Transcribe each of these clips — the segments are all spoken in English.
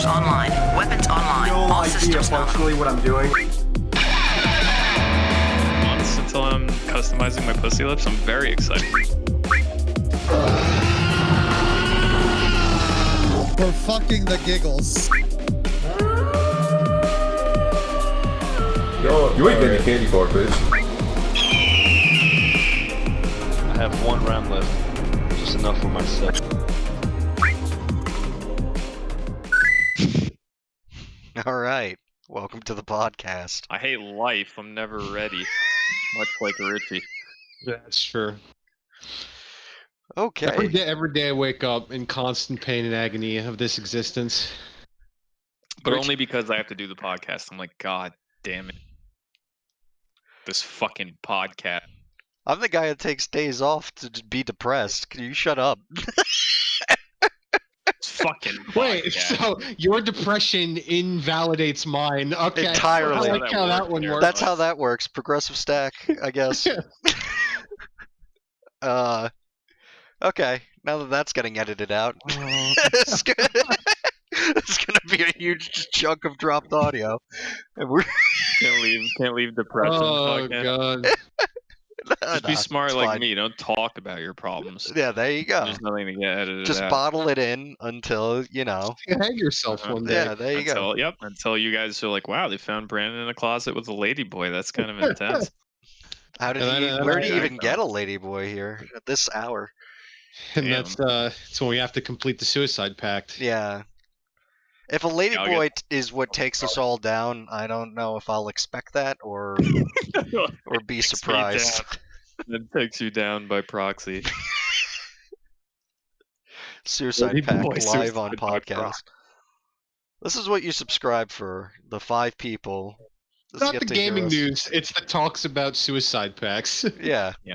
Online. Weapons online. No All idea systems functionally what I'm doing. Months until I'm customizing my pussy lips. I'm very excited. For fucking the giggles. Yo, you ain't getting any candy for it, bitch. I have one round left. Just enough for myself. Alright, welcome to the podcast. I hate life. I'm never ready. Much like Richie. That's true. Okay. Every day I wake up in constant pain and agony of this existence. But only because I have to do the podcast. I'm like, God damn it. This fucking podcast. I'm the guy that takes days off to be depressed. Can you shut up? Fucking Wait, podcast. so your depression invalidates mine. Okay. Entirely. I like how that one works. That's how that works. Progressive stack, I guess. Okay, now that that's getting edited out, it's gonna be a huge chunk of dropped audio. And we're Can't leave depression. Oh, podcast. God. Just be smart it's like fine. me. Don't talk about your problems. Yeah, there you go. There's nothing to get edited Just out. bottle it in until, you know. Hang yourself one day. Yeah, there you go. Yep, until you guys are like, wow, they found Brandon in a closet with a ladyboy. That's kind of intense. How did where do you even get a ladyboy here at this hour? And Damn. that's when we have to complete the suicide pact. Yeah. If a ladyboy is what takes us all down, I don't know if I'll expect that or be surprised. It takes you down by proxy. Suicide Pact Ladyboy live on suicide by podcast. proxy. This is what you subscribe for. The 5 people. It's not the gaming news. It's the talks about suicide pacts. Yeah. Yeah,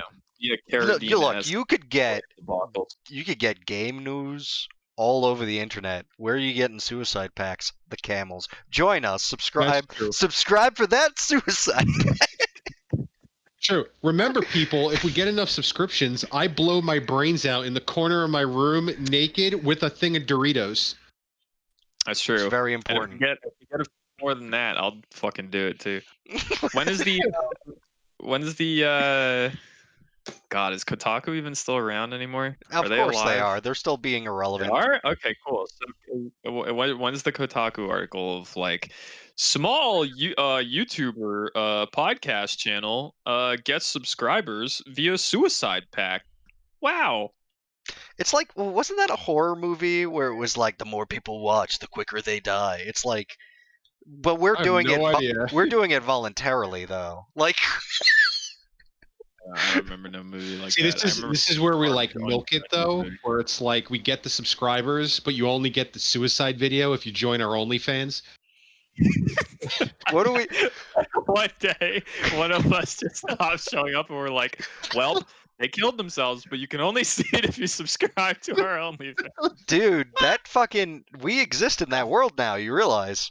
Look, Carradine you could get debacles. game news all over the internet. Where are you getting suicide packs? The Camels. Join us. Subscribe. That's true. Subscribe for that suicide pack. True. Remember, people, if we get enough subscriptions, I blow my brains out in the corner of my room naked with a thing of Doritos. That's true. It's very And important. if you get more than that, I'll fucking do it too. When is the God, is Kotaku even still around anymore? Of they course alive? they are. They're still being They irrelevant. are? Okay, cool. So when's the Kotaku article of like small YouTuber podcast channel gets subscribers via suicide pact? Wow. It's like, well, wasn't that a horror movie where it was like the more people watch, the quicker they die? It's like, but we're I have doing no idea. We're doing it voluntarily though. Like, I don't remember no movie like See, that. this is where we like Tarkov milk it on though, YouTube. where it's like we get the subscribers, but you only get the suicide video if you join our OnlyFans. what do we? One day, one of us just stopped showing up and we're like, well, they killed themselves, but you can only see it if you subscribe to our OnlyFans. Dude, that fucking we exist in that world now. You realize?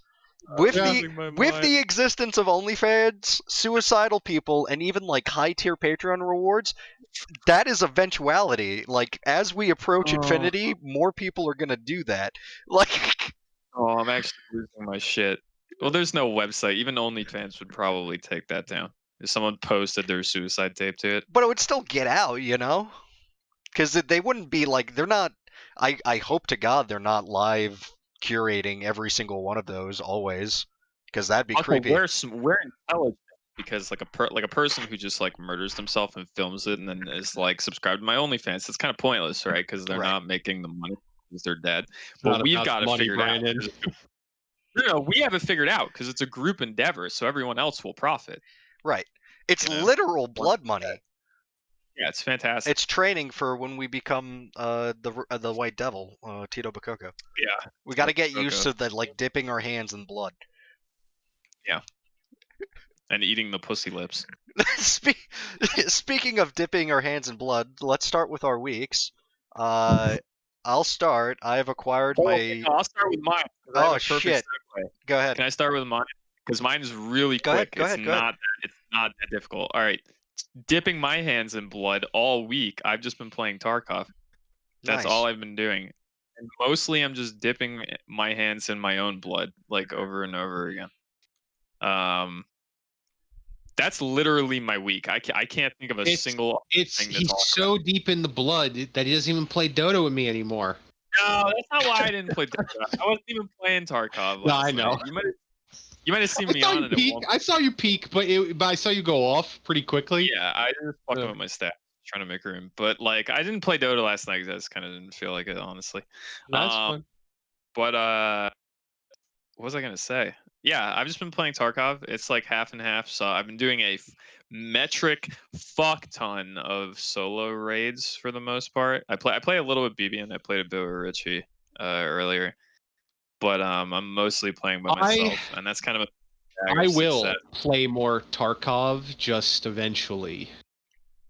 With losing my the mind. existence of OnlyFans, suicidal people, and even like high tier Patreon rewards, that is eventuality. Like as we approach infinity, more people are gonna do that. Like, Oh, I'm actually losing my shit. Well, there's no website. Even OnlyFans would probably take that down. If someone posted their suicide tape to it. but it would still get out, you know? Because they wouldn't be like they're not. I hope to God they're not live curating every single one of those always, because that'd be Also, creepy. we're intelligent because like a person who just like murders themselves and films it and then is like subscribed to my OnlyFans. It's kind of pointless, right? Because they're Right. not making the money because they're dead. Not But we've about got the to money, figure it out. Brandon. No, we have it figured out because it's a group endeavor, so everyone else will profit. Right. It's You know? literal blood money. Yeah, it's fantastic. It's training for when we become the White Devil, Tito Bakoko. Yeah. We got to get Bakoko. used to the like dipping our hands in blood. and eating the pussy lips. Speaking of dipping our hands in blood, let's start with our weeks. I'll start. I have acquired my. I'll start with mine. 'Cause I have Oh a perfect shit! segue. Go ahead. Can I start with mine? Because mine is really Go ahead, quick. go It's ahead, go ahead. it's not that difficult. All right. Dipping my hands in blood all week. I've just been playing Tarkov. That's Nice. all I've been doing. And mostly I'm just dipping my hands in my own blood, like over and over again. That's literally my week. I can't think of a single thing to He's talk so deep in the blood that he doesn't even play Dota with me anymore. about. No, that's not why I didn't play Dota. I wasn't even playing Tarkov. No, Last I know. night. You might have seen me on it at one. I saw you peak, but I saw you go off pretty quickly. Yeah, I just fucking with my stats, trying to make room. But like, I didn't play Dota last night because I just kind of didn't feel like it, honestly. That's fun. But what was I gonna say? Yeah, I've just been playing Tarkov. It's like half and half. So I've been doing a metric fuck ton of solo raids for the most part. I play a little with BB and I played a bit with Richie earlier. But I'm mostly playing by myself, and that's kind of I will play more Tarkov just eventually.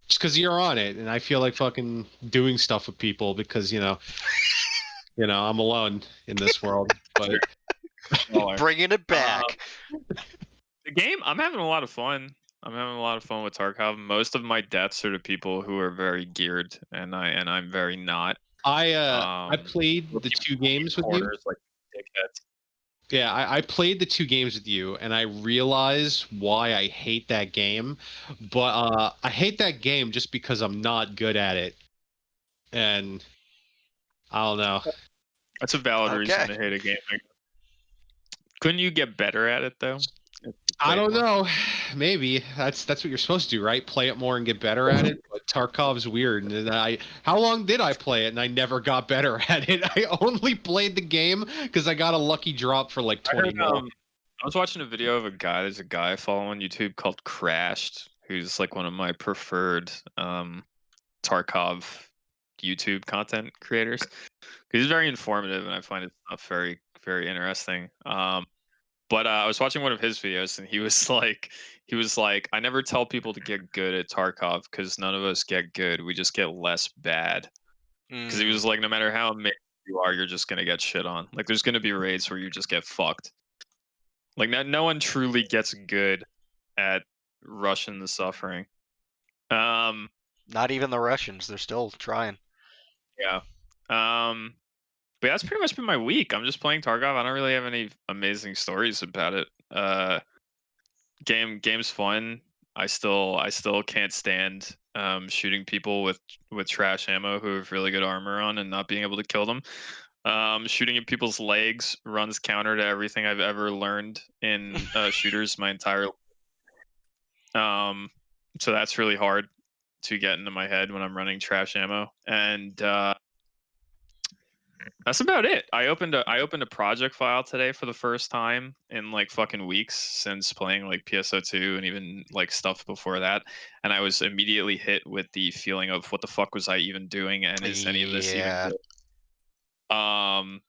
Just because you're on it, and I feel like fucking doing stuff with people because I'm alone in this world. But Bringing it back. The game, I'm having a lot of fun. I'm having a lot of fun with Tarkov. Most of my deaths are to people who are very geared, and I'm very not. I played the 2 games with you. Like dickheads. Yeah, I played the 2 games with you, and I realized why I hate that game. But I hate that game just because I'm not good at it, and I don't know. That's a valid reason to hate a game. Couldn't you get better at it though? I don't know. Maybe that's what you're supposed to do, right? Play it more and get better at it. But Tarkov's weird. And how long did I play it? And I never got better at it. I only played the game because I got a lucky drop for like 20 minutes. I was watching a video of a guy. There's a guy I follow on YouTube called Crashed, who's like one of my preferred Tarkov YouTube content creators. He's very informative, and I find his stuff very, very interesting. But I was watching one of his videos, and he was like, I never tell people to get good at Tarkov because none of us get good. We just get less bad. Because he was like, no matter how amazing you are, you're just gonna get shit on. Like, there's gonna be raids where you just get fucked. Like, no one truly gets good at Russian the suffering. Not even the Russians. They're still trying. Yeah. But that's pretty much been my week. I'm just playing Tarkov. I don't really have any amazing stories about it. Game's fun. I still can't stand shooting people with trash ammo who have really good armor on and not being able to kill them. Shooting at people's legs runs counter to everything I've ever learned in shooters my entire life. So that's really hard to get into my head when I'm running trash ammo. And that's about it. I opened a project file today for the first time in like fucking weeks since playing like PSO2 and even like stuff before that, and I was immediately hit with the feeling of what the fuck was I even doing, and is any of this even good?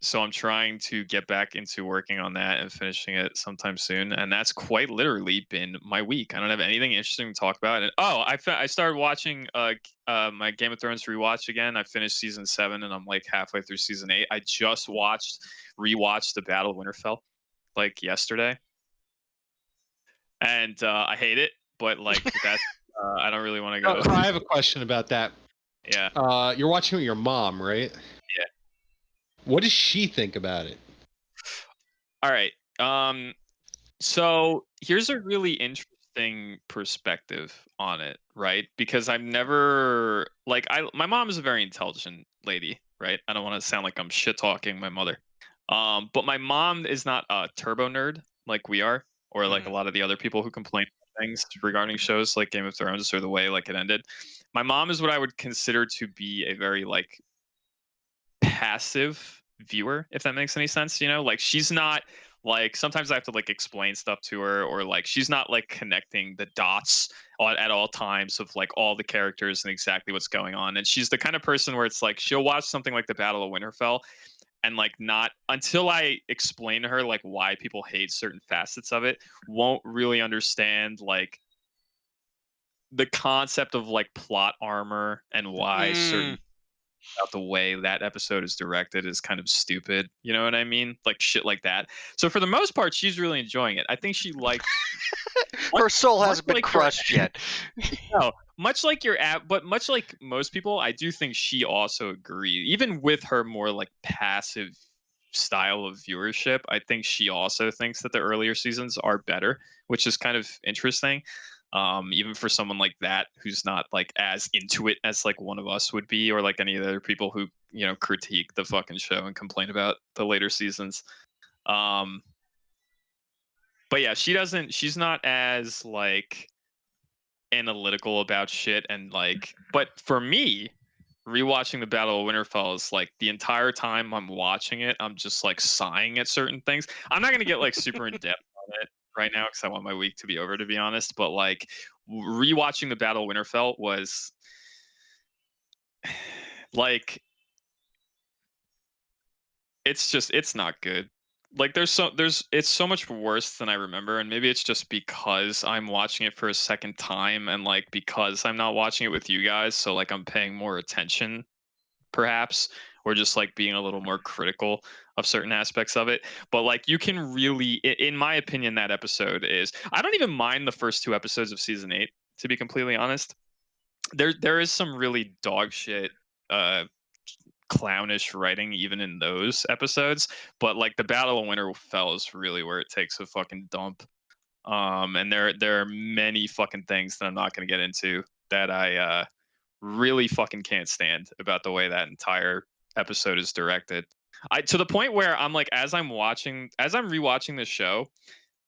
So I'm trying to get back into working on that and finishing it sometime soon, and that's quite literally been my week. I don't have anything interesting to talk about. And I started watching my Game of Thrones rewatch again. I finished season 7, and I'm like halfway through season 8. I just rewatched the Battle of Winterfell like yesterday, and I hate it. But like that's I don't really want to go. I have a question about that. Yeah. You're watching with your mom, right? Yeah. What does she think about it? All right. So here's a really interesting perspective on it, right? Because I've never my mom is a very intelligent lady, right? I don't want to sound like I'm shit talking my mother. But my mom is not a turbo nerd like we are, or like a lot of the other people who complain about things regarding shows like Game of Thrones or the way like it ended. My mom is what I would consider to be a very like passive viewer, if that makes any sense. Like she's not like, sometimes I have to like explain stuff to her, or like she's not like connecting the dots at all times of like all the characters and exactly what's going on. And she's the kind of person where it's like she'll watch something like the Battle of Winterfell and like not until I explain to her like why people hate certain facets of it, won't really understand like the concept of like plot armor and why certain about the way that episode is directed is kind of stupid. You know what I mean? Like shit like that. So for the most part, she's really enjoying it. I think she liked. Her soul much hasn't been like crushed yet. No, much like your app, but much like most people, I do think she also agreed. Even with her more like passive style of viewership, I think she also thinks that the earlier seasons are better, which is kind of interesting. Even for someone like that who's not like as into it as like one of us would be, or like any of the other people who critique the fucking show and complain about the later seasons. But yeah, she's not as like analytical about shit and like. But for me, rewatching the Battle of Winterfell is like the entire time I'm watching it, I'm just like sighing at certain things. I'm not gonna get like super in depth on it right now because I want my week to be over, to be honest. But like rewatching the Battle of Winterfell was like it's not good. Like it's so much worse than I remember, and maybe it's just because I'm watching it for a second time and like because I'm not watching it with you guys, so like I'm paying more attention perhaps, or just like being a little more critical of certain aspects of it. But like you can really, in my opinion, that episode is, I don't even mind the first 2 episodes of season 8, to be completely honest. There is some really dog shit clownish writing even in those episodes, but like the Battle of Winterfell is really where it takes a fucking dump. And there are many fucking things that I'm not going to get into that I really fucking can't stand about the way that entire episode is directed. To the point where I'm like, as I'm rewatching this show,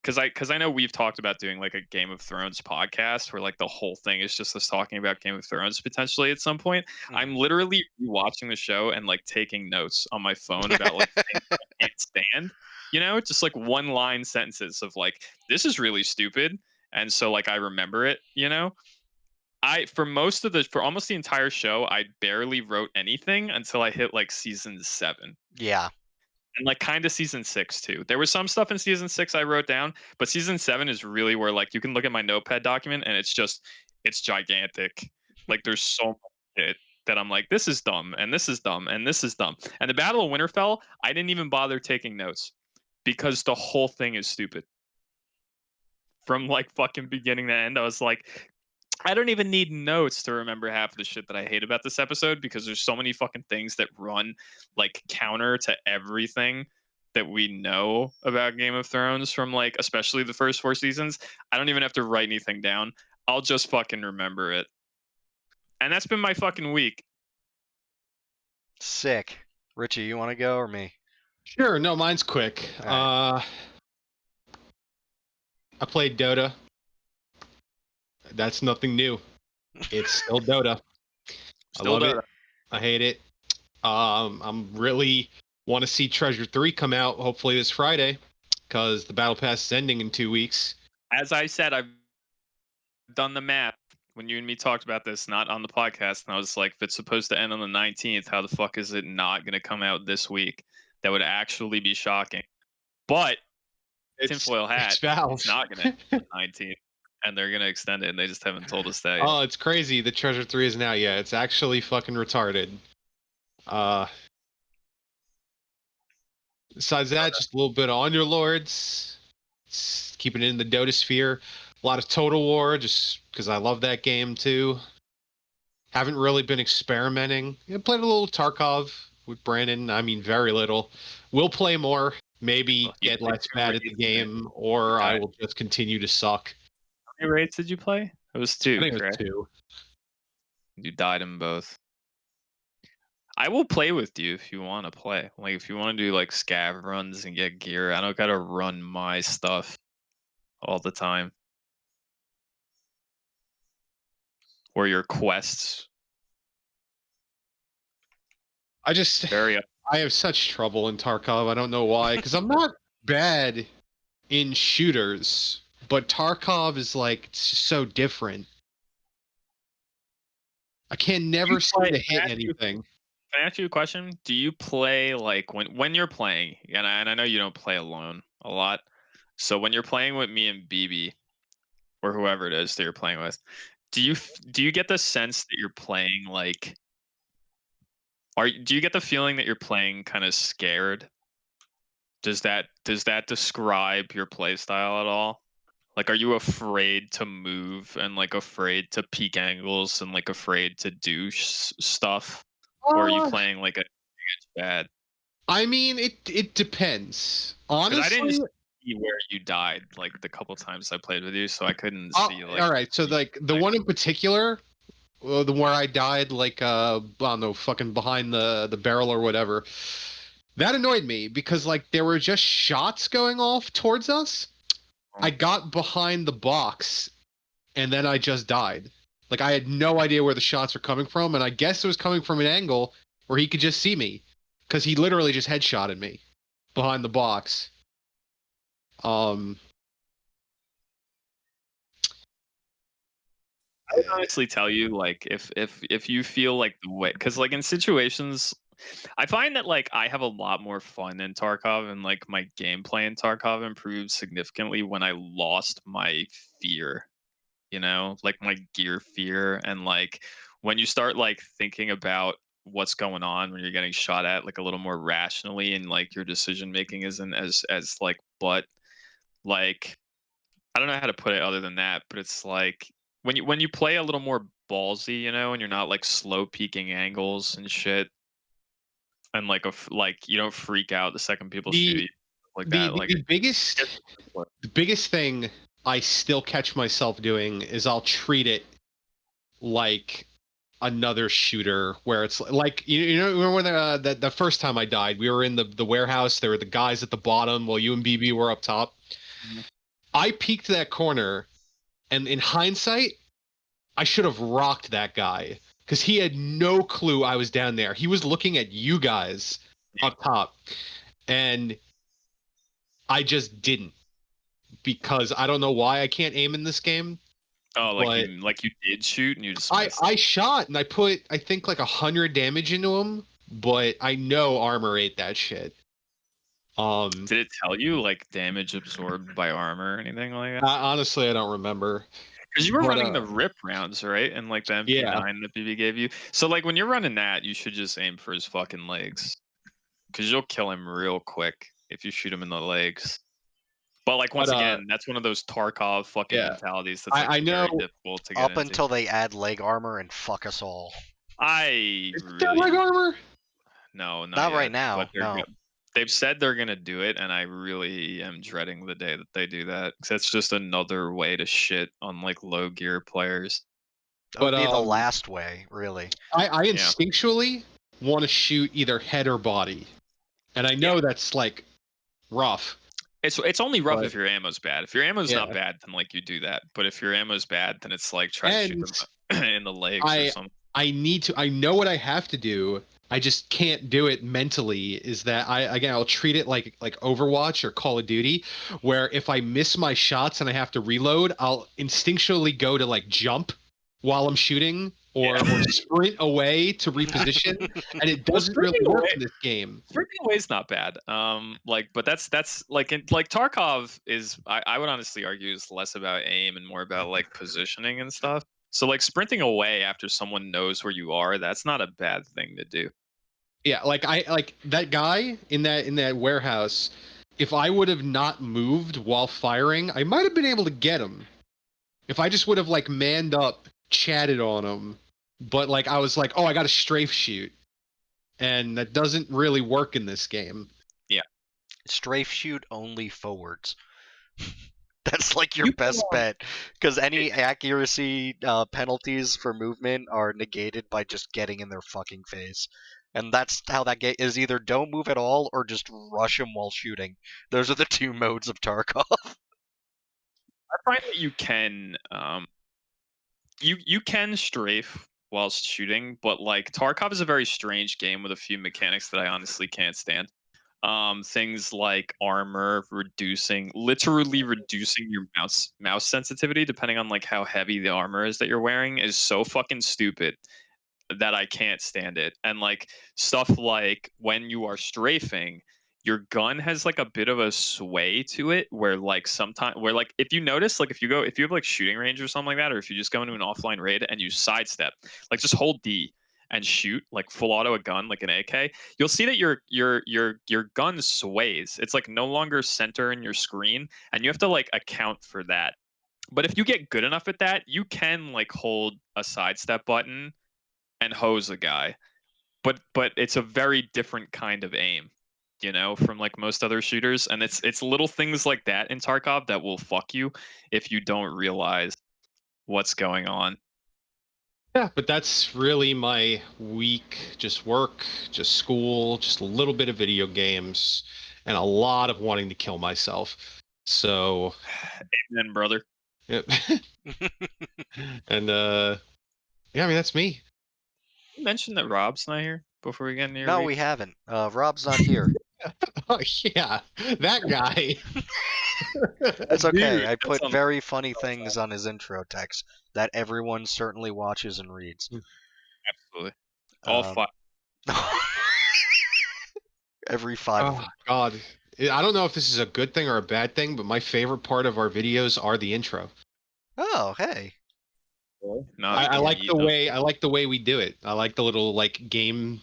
because I know we've talked about doing like a Game of Thrones podcast where like the whole thing is just us talking about Game of Thrones potentially at some point. I'm literally rewatching the show and like taking notes on my phone about like things I can't stand. Just like one line sentences of like, this is really stupid, and so like I remember it. For almost the entire show, I barely wrote anything until I hit like season 7. Yeah. And like kind of season 6 too. There was some stuff in season 6 I wrote down, but season 7 is really where like you can look at my notepad document and it's gigantic. Like there's so much shit that I'm like, this is dumb, and this is dumb, and this is dumb. And the Battle of Winterfell, I didn't even bother taking notes because the whole thing is stupid. From like fucking beginning to end, I was like, I don't even need notes to remember half of the shit that I hate about this episode, because there's so many fucking things that run like counter to everything that we know about Game of Thrones from like especially the first 4 seasons. I don't even have to write anything down. I'll just fucking remember it. And that's been my fucking week. Sick. Richie, you want to go or me? Sure. No, mine's quick. All I played Dota. That's nothing new. It's still Dota. Still I love Dota. it. I hate it. I'm really want to see Treasure 3 come out hopefully this Friday, because the Battle Pass is ending in 2 weeks. As I said, I've done the math when you and me talked about this, not on the podcast, and I was like, if it's supposed to end on the 19th, how the fuck is it not going to come out this week? That would actually be shocking. But tinfoil hat, it's Valve. it's not going to end on the 19th. And they're gonna extend it, and they just haven't told us that yet. Oh, it's crazy. The Treasure 3 isn't out yet. It's actually fucking retarded. Besides that, just a little bit of Underlords. Keeping it in the Dota sphere. A lot of Total War, just because I love that game too. Haven't really been experimenting. I played a little Tarkov with Brandon. I mean, very little. We'll play more. Maybe get less bad at the game, or I will just continue to suck. How many raids did you play? It was 2. I think it was correct? 2. You died in both. I will play with you if you want to play. Like if you want to do like scav runs and get gear, I don't gotta run my stuff all the time. Or your quests. I have such trouble in Tarkov. I don't know why, because I'm not bad in shooters, but Tarkov is like so different. I can never seem to hit anything. Can I ask you a question? Do you play like when you're playing, and I know you don't play alone a lot. So when you're playing with me and BB or whoever it is that you're playing with, do you get the sense that you're playing like do you get the feeling that you're playing kind of scared? Does that describe your play style at all? Like, are you afraid to move and like afraid to peak angles and like afraid to do stuff, or are you playing like a it's bad? I mean, it depends. Because I didn't Honestly, see where you died like the couple times I played with you, so I couldn't see like. all right. So like the one in particular, the where I died, like I don't know, fucking behind the barrel or whatever. That annoyed me because like there were just shots going off towards us. I got behind the box, and then I just died. Like I had no idea where the shots were coming from, and I guess it was coming from an angle where he could just see me, because he literally just headshotted me behind the box. I would honestly tell you, like, if you feel like the way, because like in situations, I find that like I have a lot more fun in Tarkov, and like my gameplay in Tarkov improved significantly when I lost my fear, like my gear fear, and like when you start like thinking about what's going on when you're getting shot at like a little more rationally, and like your decision making isn't as like, but like I don't know how to put it other than that, but it's like when you play a little more ballsy, and you're not like slow peaking angles and shit, and like like you don't freak out the second people shoot you like that. Like The biggest thing I still catch myself doing is I'll treat it like another shooter, where it's like remember when the first time I died, we were in the warehouse, there were the guys at the bottom while you and BB were up top. Mm-hmm. I peeked that corner, and in hindsight, I should have rocked that guy, because he had no clue I was down there. He was looking at you guys up top, and I just didn't, because I don't know why I can't aim in this game. Oh, like you did shoot and you just missed. I shot and I put, I think, like 100 damage into him, but I know armor ate that shit. Did it tell you like damage absorbed by armor or anything like that? Honestly, I don't remember. Because you were running the rip rounds, right? And like the MP9 that BB gave you. So like when you're running that, you should just aim for his fucking legs, because you'll kill him real quick if you shoot him in the legs. But like once again, that's one of those Tarkov fucking mentalities that's like, I know, very difficult to get up into. Until they add leg armor and fuck us all. Is that leg armor? No, not right now. No. They've said they're gonna do it, and I really am dreading the day that they do that, because that's just another way to shit on like low gear players. That would be the last way, really. I instinctually want to shoot either head or body, and I know that's like rough. It's only rough if your ammo's bad. If your ammo's not bad, then like you do that. But if your ammo's bad, then it's like try to shoot them in the legs or something. I know what I have to do. I just can't do it mentally. Is that I'll treat it like Overwatch or Call of Duty, where if I miss my shots and I have to reload, I'll instinctually go to like jump while I'm shooting, or sprint away to reposition, and it doesn't really work in this game. Sprinting away is not bad. But that's like Tarkov is. I would honestly argue is less about aim and more about like positioning and stuff. So like sprinting away after someone knows where you are, that's not a bad thing to do. Yeah, like that guy in that warehouse, if I would have not moved while firing, I might have been able to get him. If I just would have like manned up, chatted on him, but like I was like, oh, I got to strafe shoot, and that doesn't really work in this game. Yeah, strafe shoot only forwards. That's like your best bet, because any accuracy penalties for movement are negated by just getting in their fucking face. And that's how that game is: either don't move at all or just rush them while shooting. Those are the two modes of Tarkov. I find that you can you can strafe whilst shooting, but like Tarkov is a very strange game with a few mechanics that I honestly can't stand. Things like armor literally reducing your mouse sensitivity depending on like how heavy the armor is that you're wearing is so fucking stupid. that I can't stand it. And like stuff like when you are strafing, your gun has like a bit of a sway to it where like sometimes where like if you notice like if you have like shooting range or something like that, or if you just go into an offline raid and you sidestep, like just hold D and shoot like full auto a gun like an AK, you'll see that your gun sways. It's like no longer center in your screen, and you have to like account for that. But if you get good enough at that, you can like hold a sidestep button and hose a guy. But it's a very different kind of aim, you know, from like most other shooters. And it's little things like that in Tarkov that will fuck you if you don't realize what's going on. Yeah, but that's really my week. Just work, just school, just a little bit of video games, and a lot of wanting to kill myself. So, Amen, brother. yep. And yeah, I mean that's me. You mentioned that Rob's not here before we get into your No, week? we haven't. Rob's not here. Oh yeah, that guy. It's okay. Dude, I that's put on- very funny things on his intro text that everyone certainly watches and reads. Absolutely. All Um, 5. Every 5 of Oh them. God, I don't know if this is a good thing or a bad thing, but my favorite part of our videos are the intro. Oh, hey. No, I like you the know. way we do it. I like the little like game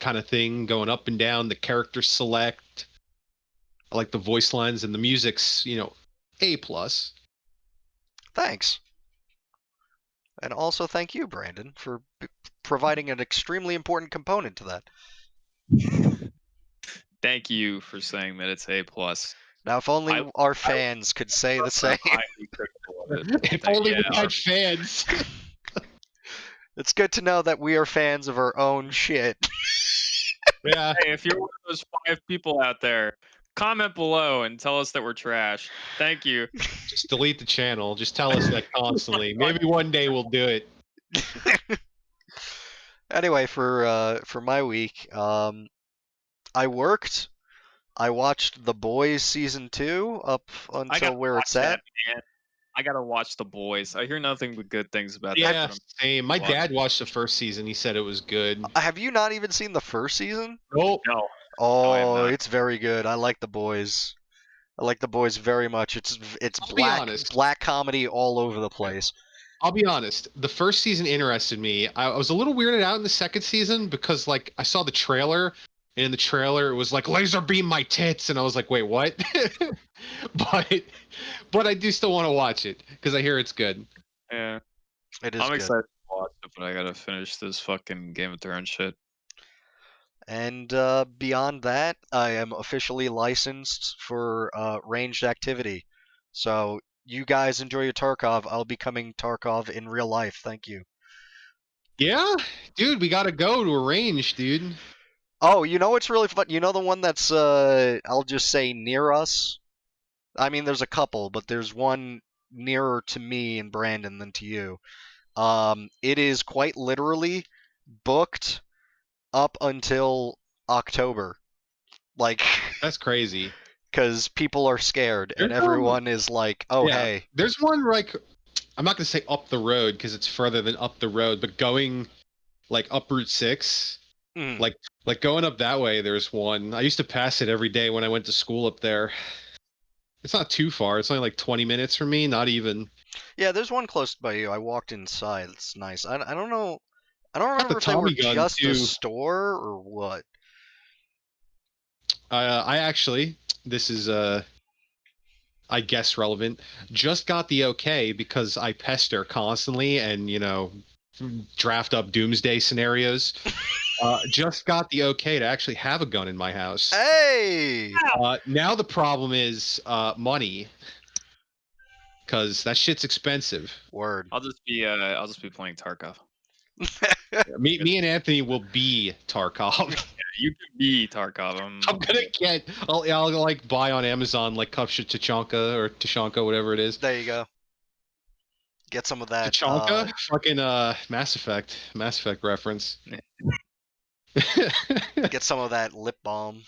kind of thing going up and down, the character select. I like the voice lines, and the music's, A+. Thanks. And also thank you, Brandon, for providing an extremely important component to that. Thank you for saying that it's A+. Now, if only our fans could say the same. Highly critical of it. If only we Yeah, had fans. It's good to know that we are fans of our own shit. Yeah. Hey, if you're one of those 5 people out there, comment below and tell us that we're trash. Thank you. Just delete the channel. Just tell us that constantly. Maybe one day we'll do it. Anyway, for my week, I worked. I watched The Boys season 2 up I until gotta where watch it's at. that, man. I gotta watch The Boys. I hear nothing but good things about that. Yeah, but I'm- same. My watch. dad watched the first season. He said it was good. Have you not even seen the first season? Nope. No. I have Oh, not. it's very good. I like The Boys. I like The Boys very much. It's I'll be honest. black comedy all over the place. I'll be honest. The first season interested me. I was a little weirded out in the second season because, like, I saw the trailer, and in the trailer it was like laser beam my tits, and I was like, wait, what? but I do still want to watch it because I hear it's good. Yeah. It is I'm good. excited to watch it, but I gotta finish this fucking Game of Thrones shit. And beyond that, I am officially licensed for ranged activity. So you guys enjoy your Tarkov. I'll be coming Tarkov in real life. Thank you. Yeah, dude, we gotta go to a range, dude. Oh, you know what's really fun? You know the one that's I'll just say near us? I mean, there's a couple, but there's one nearer to me and Brandon than to you. It is quite literally booked up until October. Like, That's crazy. because people are scared and There's one- everyone is like, oh, Yeah. hey. There's one like I'm not gonna say up the road because it's further than up the road, but going like up Route 6, Mm. like going up that way. There's one. I used to pass it every day when I went to school up there. It's not too far. It's only like 20 minutes from me. Not even. Yeah, there's one close by you. I walked inside. It's nice. I don't know. I don't Got remember the if they were Tommy gun, just too. a store or what. I actually, this is I guess relevant. Just got the okay because I pester constantly and draft up doomsday scenarios. Just got the okay to actually have a gun in my house. Hey! Now the problem is money, because that shit's expensive. Word. I'll just be playing Tarkov. Me and Anthony will be Tarkov. You can be Tarkov. I'm gonna get. I'll like buy on Amazon like Kupcha Tachanka or Tashanka, whatever it is. There you go. Get some of that. Tachanka, fucking Mass Effect reference. Get some of that lip balm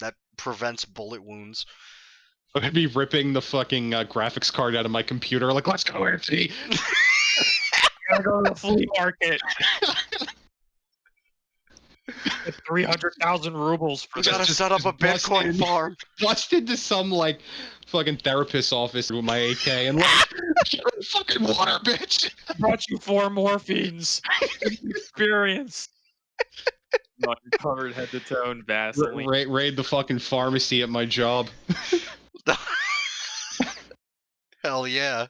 that prevents bullet wounds. I'm gonna be ripping the fucking graphics card out of my computer. Like, let's go, Anthony. Gotta go to the flea market. 300,000 rubles for We this. gotta set up a bust Bitcoin in. farm. Bust into some like fucking therapist's office with my AK and like fucking water, bitch. Brought you 4 morphines. Experience. Not covered head to toe in Vaseline. Raid the fucking pharmacy at my job. Hell yeah.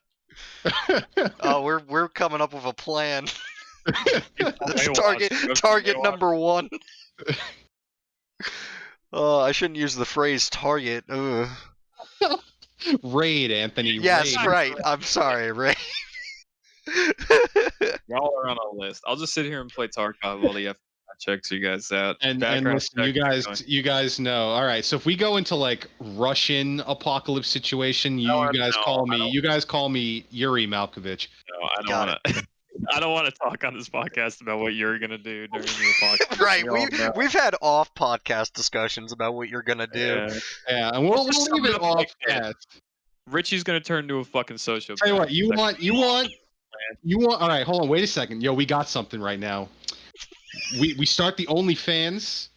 Oh, we're coming up with a plan. That's target number 1. Oh, I shouldn't use the phrase target. Ugh. Raid, Anthony. Yes, raid. right. I'm sorry, Ray. Y'all are on a list. I'll just sit here and play Tarkov while the FBI checks you guys out. And Background listen, check, you guys know. All right, so if we go into like Russian apocalypse situation, you guys call me Yuri Malkovich. No, I don't want to. I don't want to talk on this podcast about what you're gonna do during your podcast. Right, we've had off podcast discussions about what you're gonna do. Yeah, and we'll leave it off that. Richie's gonna turn into a fucking sociopath. Tell you what, you want. All right, hold on, wait a second. Yo, we got something right now. We start the OnlyFans,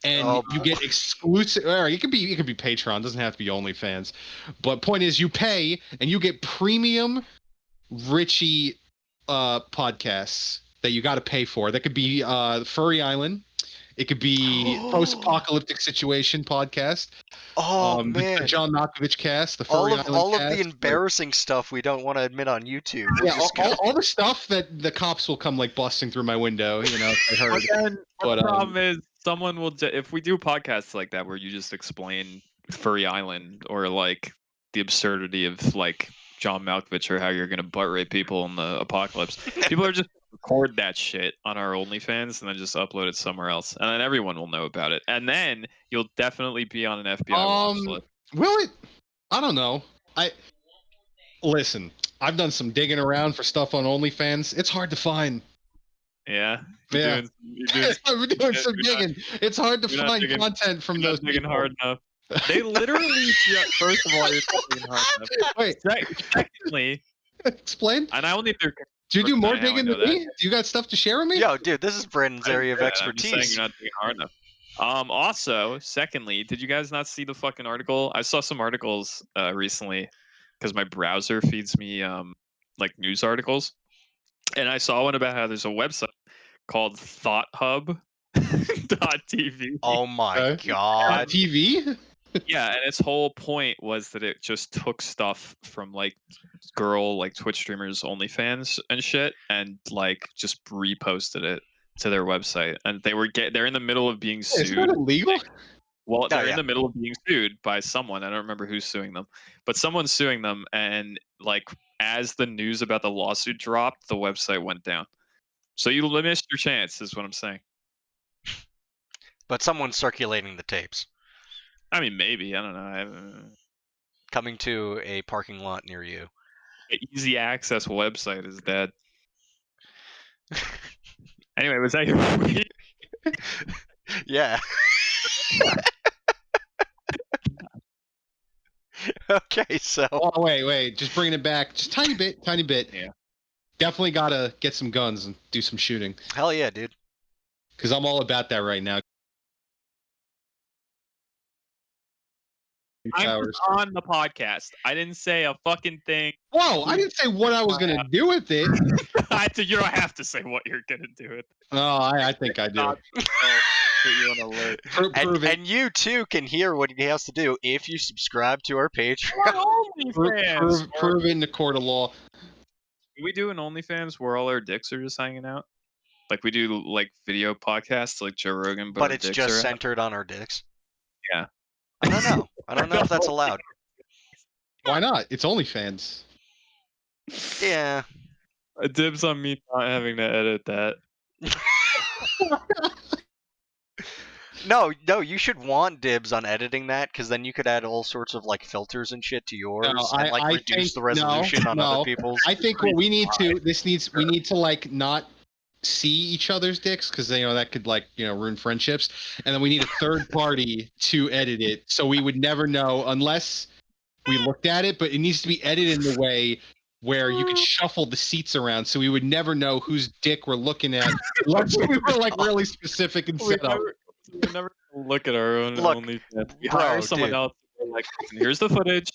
and you get exclusive. All right, it could be Patreon. It doesn't have to be OnlyFans. But point is, you pay and you get premium Richie podcasts that you got to pay for. That could be Furry Island. It could be Post-Apocalyptic Situation podcast. Oh man, the John Malkovich cast. The Furry Island all cast, of the embarrassing stuff we don't want to admit on YouTube. Yeah, all the stuff that the cops will come like busting through my window. You know, if they heard. But the problem is, someone will. If we do podcasts like that where you just explain Furry Island or like the absurdity of like John Malkovich or how you're gonna butt rape people in the apocalypse, people are just record that shit on our OnlyFans and then just upload it somewhere else, and then everyone will know about it, and then you'll definitely be on an FBI watch list. Will it? I don't know. Listen. I've done some digging around for stuff on OnlyFans. It's hard to find. Yeah. I'm doing some digging. It's hard to find content from those. Digging hard enough. They literally. First of all, you're not digging hard enough. Wait. Secondly, explain. And I only do. Do you do more digging than me? Do you got stuff to share with me? Yo, dude, this is Brandon's area of expertise. I'm saying you're not digging hard enough. Also, secondly, did you guys not see the fucking article? I saw some articles recently because my browser feeds me like news articles, and I saw one about how there's a website called ThoughtHub.tv. Oh my god. TV? Yeah, and its whole point was that it just took stuff from like girl like Twitch streamers OnlyFans and shit, and like just reposted it to their website, and they're in the middle of being sued. Is that illegal? Well, they're in the middle of being sued by someone. I don't remember who's suing them, but someone's suing them, and like as the news about the lawsuit dropped, the website went down. So you missed your chance, is what I'm saying. But someone's circulating the tapes. I mean, maybe. I don't know. Coming to a parking lot near you. The easy access website is dead. Anyway, was that your week? Yeah. Okay, so. Oh, wait. Just bringing it back. Just tiny bit. Yeah. Definitely got to get some guns and do some shooting. Hell yeah, dude. Because I'm all about that right now. I was on the podcast. I didn't say a fucking thing. Whoa, I didn't say what I was going to do with it. You don't have to say what you're going to do with it. Oh, I think I do. Put you on alert. And you too can hear what he has to do if you subscribe to our Patreon. Prove it in the court of law. Can we do an OnlyFans where all our dicks are just hanging out? Like we do like video podcasts like Joe Rogan, but it's just centered on our dicks? Yeah. I don't know. I don't know if that's allowed. Why not? It's OnlyFans. Yeah. Dibs on me not having to edit that. No, you should want dibs on editing that, because then you could add all sorts of like filters and shit to yours, and like reduce the resolution on other people's. I think what we need to we need to like not see each other's dicks, because that could like ruin friendships, and then we need a third party to edit it, so we would never know unless we looked at it. But it needs to be edited in the way where you could shuffle the seats around, so we would never know whose dick we're looking at unless we were like really specific and set up. We're never gonna look at our own Look, OnlyFans. We bro, hire someone dude. else. We're like, "Listen, here's the footage.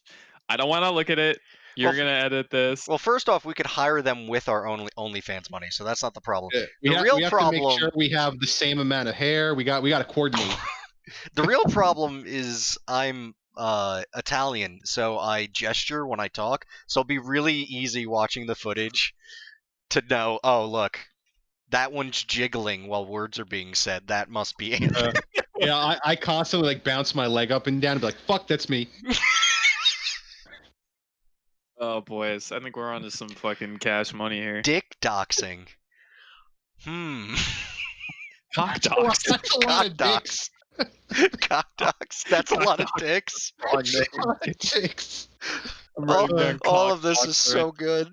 I don't want to look at it. You're Well, gonna edit this." Well, first off, we could hire them with our OnlyFans money, so that's not the problem. Yeah, The real we have to problem, make sure we have the same amount of hair. We got to coordinate. the real problem is I'm Italian, so I gesture when I talk. So it'll be really easy watching the footage to know. Oh, look, that one's jiggling while words are being said. That must be Anthony. Yeah, I constantly like bounce my leg up and down and be like, "Fuck, that's me." Oh boys, I think we're onto some fucking cash money here. Dick doxing. Cock That's dogs. a lot Cock of dicks. Cock dox. That's a lot of dicks. That's a lot of dicks. I'm writing down All cock of this dogs is so good.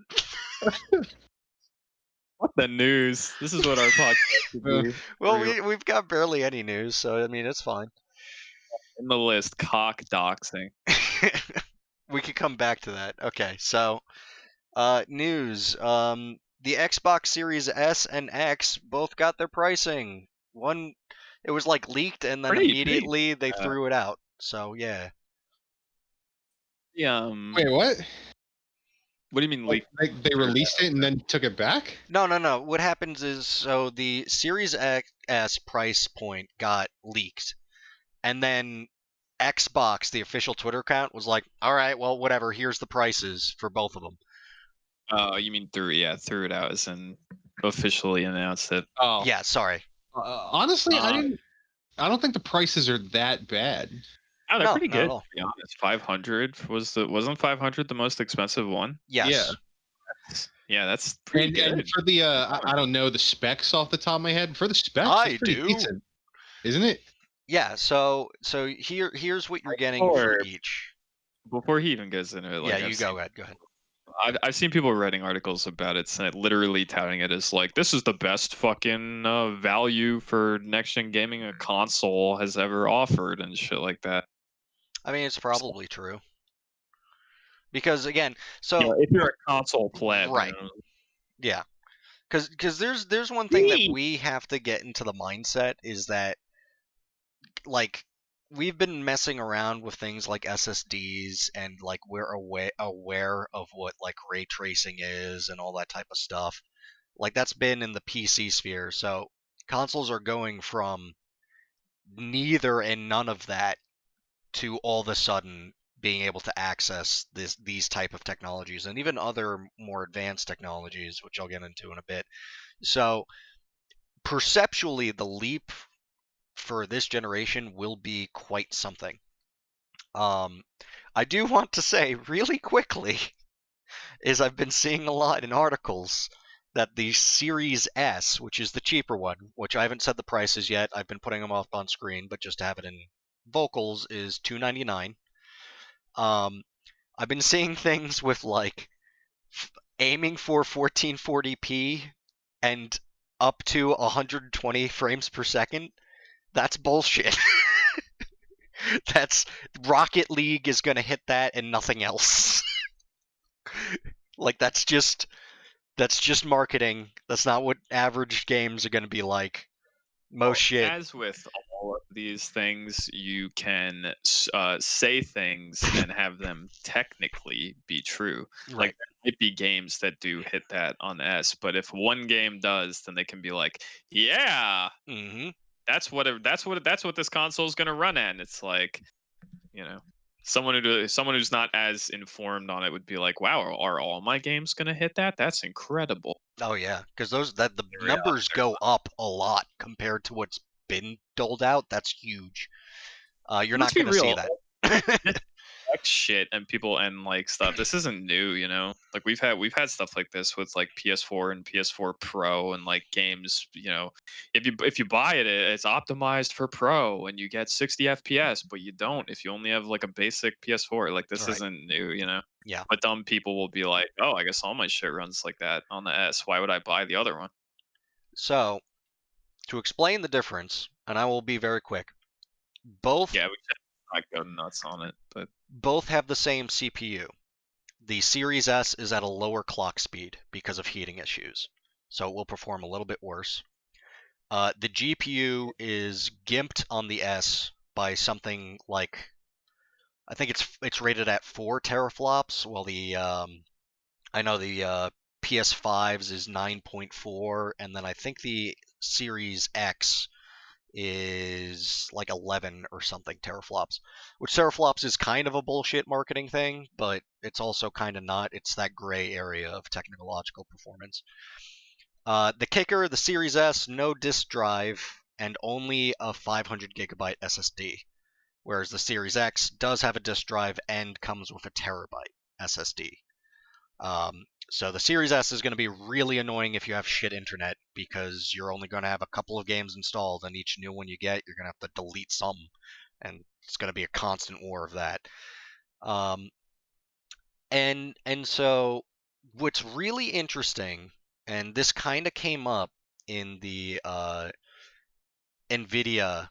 What the news? This is what our podcast should be. Well, Real. we've got barely any news, so I mean it's fine. In the list, cock doxing. We could come back to that. Okay, so news. The Xbox Series S and X both got their pricing. One, it was like leaked, and then Pretty immediately they threw it out. So yeah. Yeah. Wait, what? What do you mean Like, leak? they released it and then took it back? No. What happens is, so the Series S price point got leaked, and then Xbox, the official Twitter account, was like, "All right, well, whatever. Here's the prices for both of them." Oh, you mean threw it out as in officially announced it. Oh, Yeah, sorry. Honestly, I don't think the prices are that bad. Oh, they're No, pretty not at good. all. To be honest, 500 wasn't 500 the most expensive one? Yes. Yeah, that's pretty And good. for the I don't know the specs off the top of my head. For the specs, I it's pretty do. decent, isn't it? Yeah. So here's what you're getting for each. Before he even gets into it, like, Yeah, you go ahead. Go ahead. I've seen people writing articles about it, literally touting it as like, this is the best fucking value for next gen gaming a console has ever offered and shit like that. I mean, it's probably true. Because again, so You know, if you're a console pleb, Right. you know, yeah, because there's one thing that Me. we have to get into the mindset is that, like, we've been messing around with things like SSDs and like we're aware of what like ray tracing is and all that type of stuff. Like that's been in the PC sphere. So consoles are going from neither and none of that to all of a sudden being able to access these type of technologies and even other more advanced technologies, which I'll get into in a bit. So perceptually, the leap for this generation will be quite something. I do want to say really quickly is I've been seeing a lot in articles that the Series S, which is the cheaper one, which I haven't said the prices yet, I've been putting them up on screen, but just to have it in vocals, is $299. I've been seeing things with like aiming for 1440p and up to 120 frames per second. That's bullshit. That's Rocket League is going to hit that and nothing else. Like that's just marketing. That's not what average games are going to be like. Most shit. As with all of these things, you can say things and have them technically be true. Right. Like there might be games that do hit that on S, but if one game does, then they can be like, yeah, Mm-hmm. that's what this console is going to run at. And it's like, you know, someone who's not as informed on it would be like, wow, are all my games going to hit that? That's incredible. Oh yeah, because the Yeah, numbers go up a lot compared to what's been doled out. That's huge. You're not Let's be going to see real. that. Shit and people and like stuff. This isn't new, you know. Like we've had stuff like this with like PS4 and PS4 Pro and like games. You know, if you buy it, it's optimized for Pro and you get 60 FPS, but you don't if you only have like a basic PS4. Like this Right. isn't new, you know. Yeah. But dumb people will be like, oh, I guess all my shit runs like that on the S. Why would I buy the other one? So, to explain the difference, and I will be very quick. Both Yeah, we should not go nuts on it, but both have the same CPU. The Series S is at a lower clock speed because of heating issues, so it will perform a little bit worse. The GPU is gimped on the S by something like, I think it's rated at 4 teraflops, while the I know the PS5's is 9.4, and then I think the Series X is like 11 or something teraflops, which teraflops is kind of a bullshit marketing thing, but it's also kind of not. It's that gray area of technological performance. The kicker, the Series S, no disk drive and only a 500 gigabyte SSD, whereas the Series X does have a disk drive and comes with a terabyte SSD. So the Series S is going to be really annoying if you have shit internet, because you're only going to have a couple of games installed, and each new one you get, you're going to have to delete some, and it's going to be a constant war of that. And so what's really interesting, and this kind of came up in the NVIDIA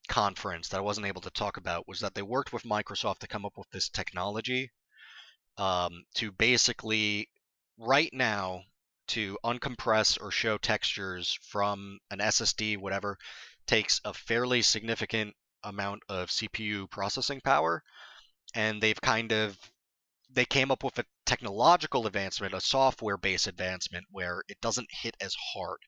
conference that I wasn't able to talk about, was that they worked with Microsoft to come up with this technology to basically, right now, to uncompress or show textures from an SSD, whatever, takes a fairly significant amount of CPU processing power, and they came up with a technological advancement, a software-based advancement, where it doesn't hit as hard.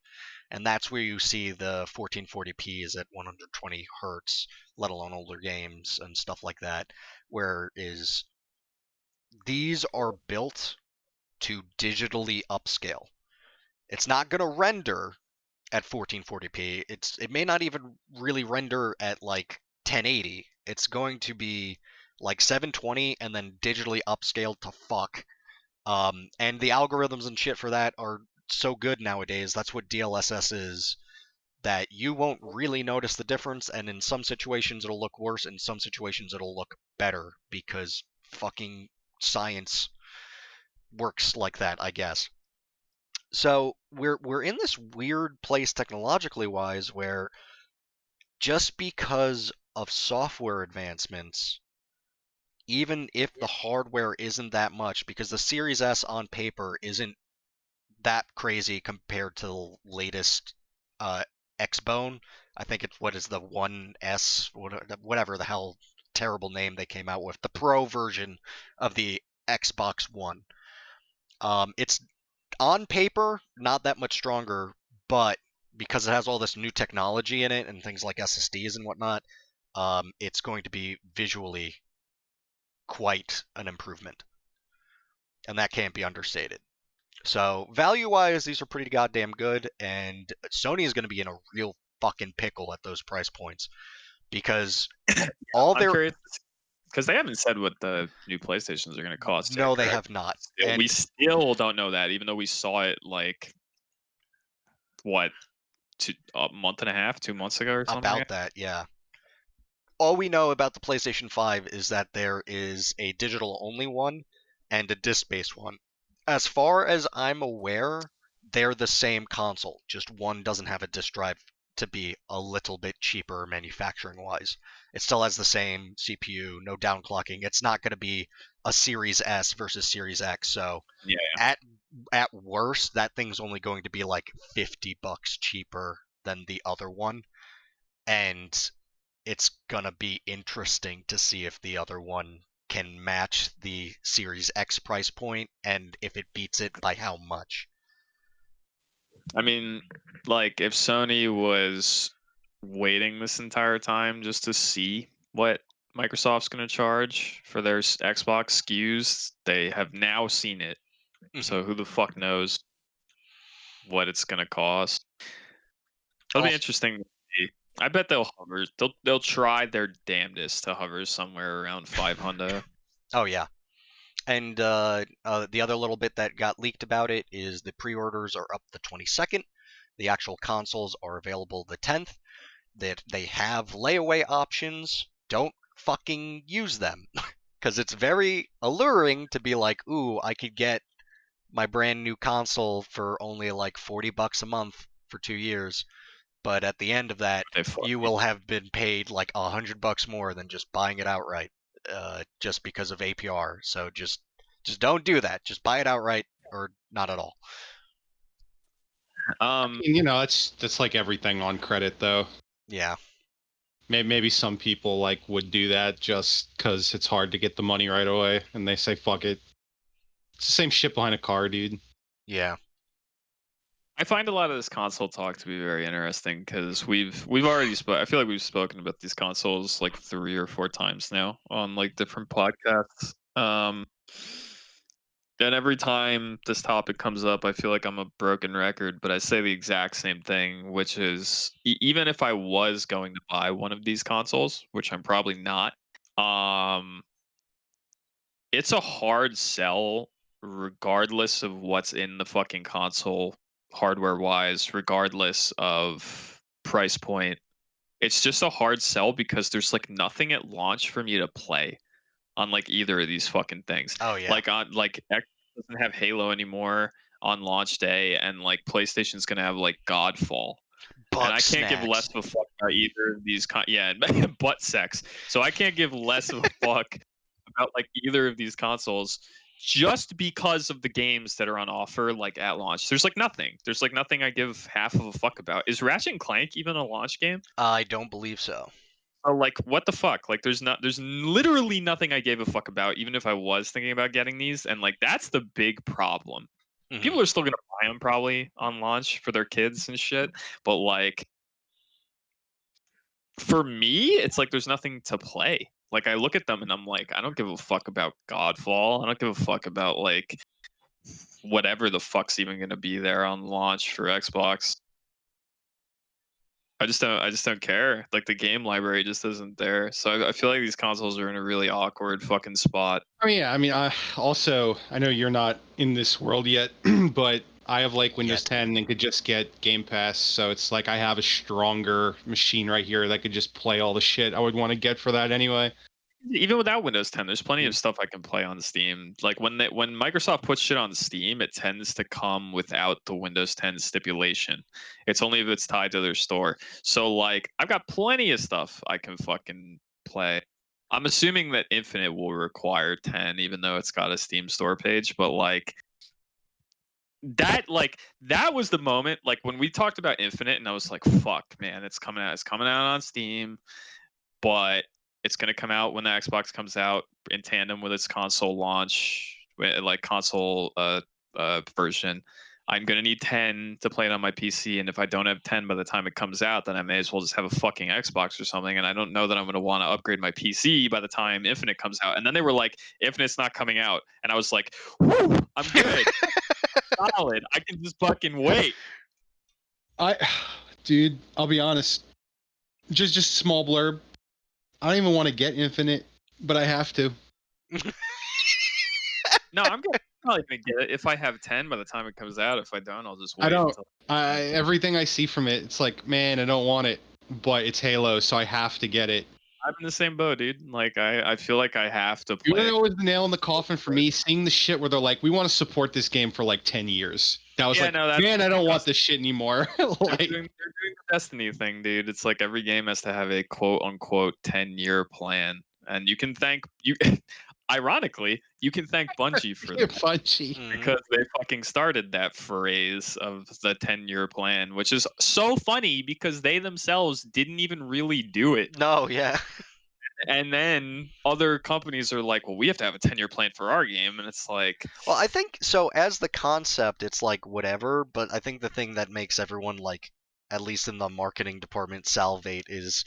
And that's where you see the 1440p is at 120 hertz, let alone older games and stuff like that, whereas these are built to digitally upscale. It's not going to render at 1440p. It may not even really render at like 1080. It's going to be like 720 and then digitally upscaled to fuck. And the algorithms and shit for that are so good nowadays. That's what DLSS is, that you won't really notice the difference, and in some situations it'll look worse, in some situations it'll look better, because fucking science works like that, I guess. So we're in this weird place technologically wise, where just because of software advancements, even if the hardware isn't that much, because the Series S on paper isn't that crazy compared to the latest Xbone. I think it's, what is the 1S, whatever the hell terrible name they came out with, the Pro version of the Xbox One. It's on paper not that much stronger, but because it has all this new technology in it and things like SSDs and whatnot, it's going to be visually quite an improvement. And that can't be understated. So value-wise, these are pretty goddamn good, and Sony is going to be in a real fucking pickle at those price points, because all their... I'm curious, because they haven't said what the new PlayStations are going to cost. No, they have not. And we still don't know that, even though we saw it like, what, a month and a half, 2 months ago or something? About that, yeah. All we know about the PlayStation 5 is that there is a digital-only one and a disc-based one. As far as I'm aware, they're the same console, just one doesn't have a disc drive to be a little bit cheaper manufacturing-wise. It still has the same CPU, no downclocking. It's not going to be a Series S versus Series X, so yeah. At worst, that thing's only going to be like $50 cheaper than the other one, and it's gonna be interesting to see if the other one can match the Series X price point, and if it beats it, by how much. I mean, like, if Sony was waiting this entire time just to see what Microsoft's going to charge for their Xbox SKUs, they have now seen it. So who the fuck knows what it's going to cost? It'll be interesting to see. I bet they'll hover. They'll try their damnedest to hover somewhere around 500. Oh yeah. And the other little bit that got leaked about it is the pre-orders are up the 22nd. The actual consoles are available the 10th. That they have layaway options. Don't fucking use them, because it's very alluring to be like, ooh, I could get my brand new console for only like $40 a month for 2 years. But at the end of that, you will have been paid like $100 more than just buying it outright, just because of APR. So just don't do that. Just buy it outright, or not at all. That's like everything on credit though. Yeah. Maybe some people like would do that just because it's hard to get the money right away, and they say fuck it. It's the same shit behind a car, dude. Yeah. I find a lot of this console talk to be very interesting because we've already I feel like we've spoken about these consoles like 3 or 4 times now on like different podcasts. And every time this topic comes up, I feel like I'm a broken record, but I say the exact same thing, which is even if I was going to buy one of these consoles, which I'm probably not, it's a hard sell regardless of what's in the fucking console hardware wise, regardless of price point. It's just a hard sell because there's like nothing at launch for me to play on like either of these fucking things. Oh yeah. Like on like X doesn't have Halo anymore on launch day, and like PlayStation's gonna have like Godfall. Butt And I can't give snacks. less of a fuck about either of these butt sex. So I can't give less of a fuck about like either of these consoles just because of the games that are on offer like at launch. There's like nothing. There's like nothing I give half of a fuck about. Is Ratchet and Clank even a launch game? I don't believe so. Like what the fuck? Like there's literally nothing I gave a fuck about even if I was thinking about getting these, and like that's the big problem. Mhm. People are still going to buy them probably on launch for their kids and shit, but like for me, it's like there's nothing to play. Like I look at them and I'm like, I don't give a fuck about Godfall. I don't give a fuck about like whatever the fuck's even gonna be there on launch for Xbox. I just don't care. Like the game library just isn't there. So I feel like these consoles are in a really awkward fucking spot. Oh yeah, I mean, I know you're not in this world yet, but I have like Windows 10 and could just get Game Pass, so it's like I have a stronger machine right here that could just play all the shit I would want to get for that anyway. Even without Windows 10, there's plenty of stuff I can play on Steam. Like when Microsoft puts shit on Steam, it tends to come without the Windows 10 stipulation. It's only if it's tied to their store. So like I've got plenty of stuff I can fucking play. I'm assuming that Infinite will require 10, even though it's got a Steam store page. But like that was the moment like when we talked about Infinite, and I was like, fuck, man, it's coming out on Steam, but it's going to come out when the Xbox comes out in tandem with its console launch, like console version. I'm going to need 10 to play it on my PC, and if I don't have 10 by the time it comes out, then I may as well just have a fucking Xbox or something, and I don't know that I'm going to want to upgrade my PC by the time Infinite comes out. And then they were like, Infinite's not coming out, and I was like, whoo, I'm good. Solid. I can just fucking wait. Dude, I'll be honest. Just small blurb. I don't even want to get Infinite, but I have to. No, I'm probably gonna get it if I have 10 by the time it comes out. If I don't, I'll just wait. I don't. Everything I see from it, it's like, man, I don't want it, but it's Halo, so I have to get it. I'm in the same boat, dude. Like I feel like I have to play. You know, always the nail in the coffin for me, seeing the shit where they're like, we want to support this game for like 10 years. That was man, I don't want this shit anymore. They're doing the Destiny thing, dude. It's like every game has to have a quote unquote 10-year plan, and you can thank you. Ironically, you can thank Bungie for that. Bungie. Because they fucking started that phrase of the 10-year plan, which is so funny because they themselves didn't even really do it. No, yeah. And then other companies are like, well, we have to have a 10-year plan for our game. And it's like... Well, I think, so as the concept, it's like whatever, but I think the thing that makes everyone, like, at least in the marketing department, salivate is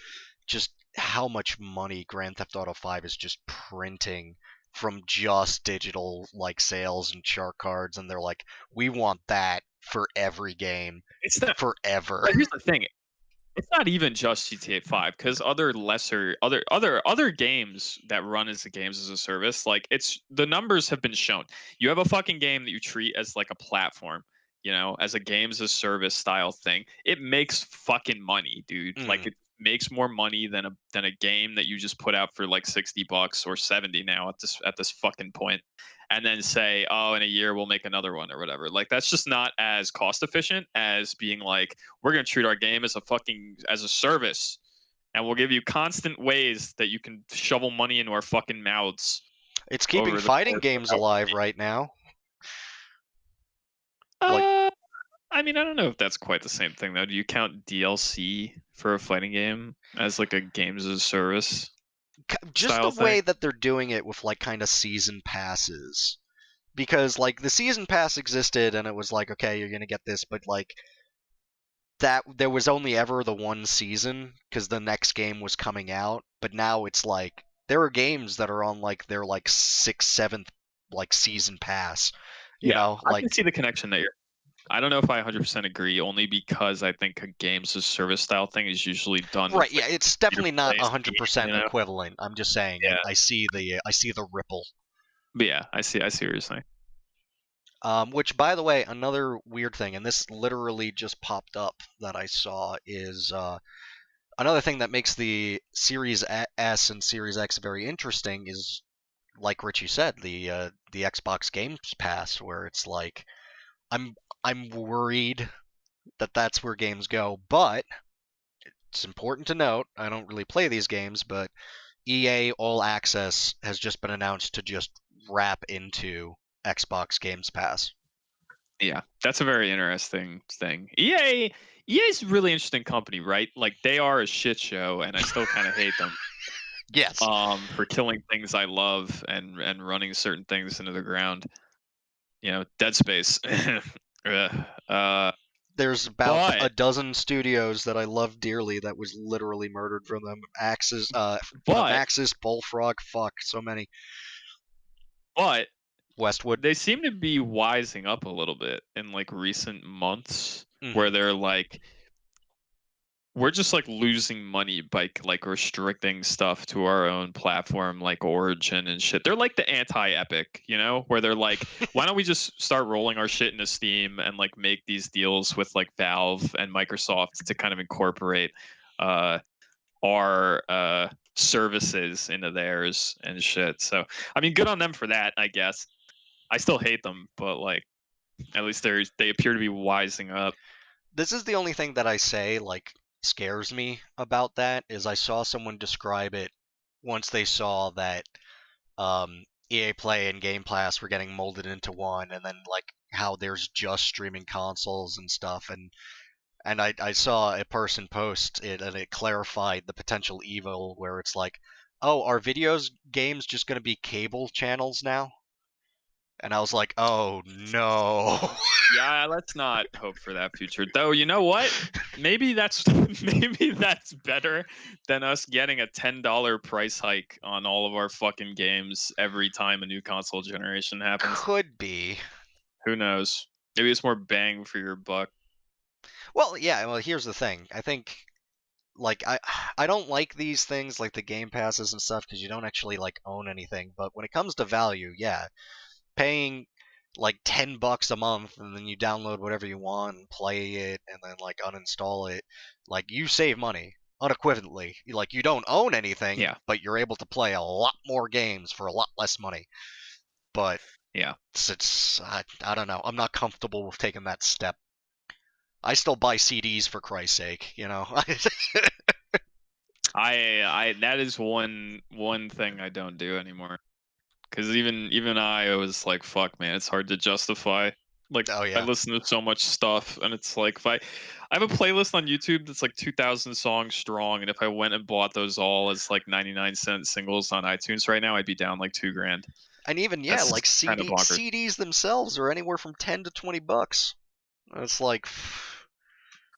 just how much money Grand Theft Auto 5 is just printing from just digital like sales and chart cards, and they're like, we want that for every game. It's not forever. But here's the thing. It's not even just GTA 5, because other games that run as games as a service, like it's the numbers have been shown. You have a fucking game that you treat as like a platform, you know, as a games as service style thing. It makes fucking money, dude. Like it makes more money than a game that you just put out for like $60 or $70 now at this fucking point, and then say, oh, in a year we'll make another one or whatever. Like that's just not as cost efficient as being like, we're gonna treat our game as a service, and we'll give you constant ways that you can shovel money into our fucking mouths. It's keeping fighting games alive right now. I mean, I don't know if that's quite the same thing though. Do you count DLC for a fighting game as like a games as a service Just style the way thing? that they're doing it with like kind of season passes. Because like the season pass existed and it was like, okay, you're gonna get this, but like that there was only ever the one season because the next game was coming out. But now it's like there are games that are on like their like sixth, seventh like season pass. You Yeah, know, I like can see the connection that you're. I don't know if I 100% agree, only because I think a games as service style thing is usually done right, with yeah, like it's free to definitely not play Steam, 100% you know? equivalent. I'm just saying Yeah, I see the ripple. but yeah, I see what you're saying. Which, by the way, another weird thing, and this literally just popped up that I saw, is another thing that makes the Series S and Series X very interesting is, like Richie said, the Xbox Games Pass, where it's like, I'm worried that that's where games go, but it's important to note, I don't really play these games, but EA All Access has just been announced to just wrap into Xbox Games Pass. Yeah, that's a very interesting thing. EA's a really interesting company, right? Like they are a shit show, and I still kind of hate them. Yes. For killing things I love and running certain things into the ground. You know, Dead Space. There's about a But dozen studios that I love dearly that was literally murdered from them. Axis, from but Axis, Bullfrog, fuck, so many. but Westwood. they seem to be wising up a little bit in like recent months, where Mhm. they're like, we're just like losing money by like restricting stuff to our own platform like Origin and shit. They're like the anti-Epic, you know, where they're like, why don't we just start rolling our shit into Steam and like make these deals with like Valve and Microsoft to kind of incorporate our services into theirs and shit. So I mean, good on them for that, I guess. I still hate them, but like at least they appear to be wising up. This is the only thing that I say, like, scares me about that, is I saw someone describe it once they saw that EA Play and Game Pass were getting molded into one, and then, like, how there's just streaming consoles and stuff, and I saw a person post it, and it clarified the potential evil where it's like, oh, are videos games just going to be cable channels now? And I was like, oh no. Yeah, let's not hope for that future. Though, you know what? Maybe that's maybe that's better than us getting a $10 price hike on all of our fucking games every time a new console generation happens. Could be. Who knows? Maybe it's more bang for your buck. Well, yeah, well, here's the thing. I think like I don't like these things like the game passes and stuff because you don't actually like own anything, but when it comes to value, yeah, paying like $10 a month and then you download whatever you want and play it and then like uninstall it, like you save money unequivocally. Like you don't own anything, Yeah. but you're able to play a lot more games for a lot less money. But Yeah. I don't know. I'm not comfortable with taking that step. I still buy CDs for Christ's sake, you know. I that is one thing I don't do anymore. Because even I was like, fuck, man, it's hard to justify. Like, Oh I yeah. listen to so much stuff, and it's like, if I have a playlist on YouTube that's like 2,000 songs strong, and if I went and bought those all as like 99-cent singles on iTunes right now, I'd be down like $2,000. And even yeah, That's like kind of bonkers. CDs themselves are anywhere from 10 to $20. It's like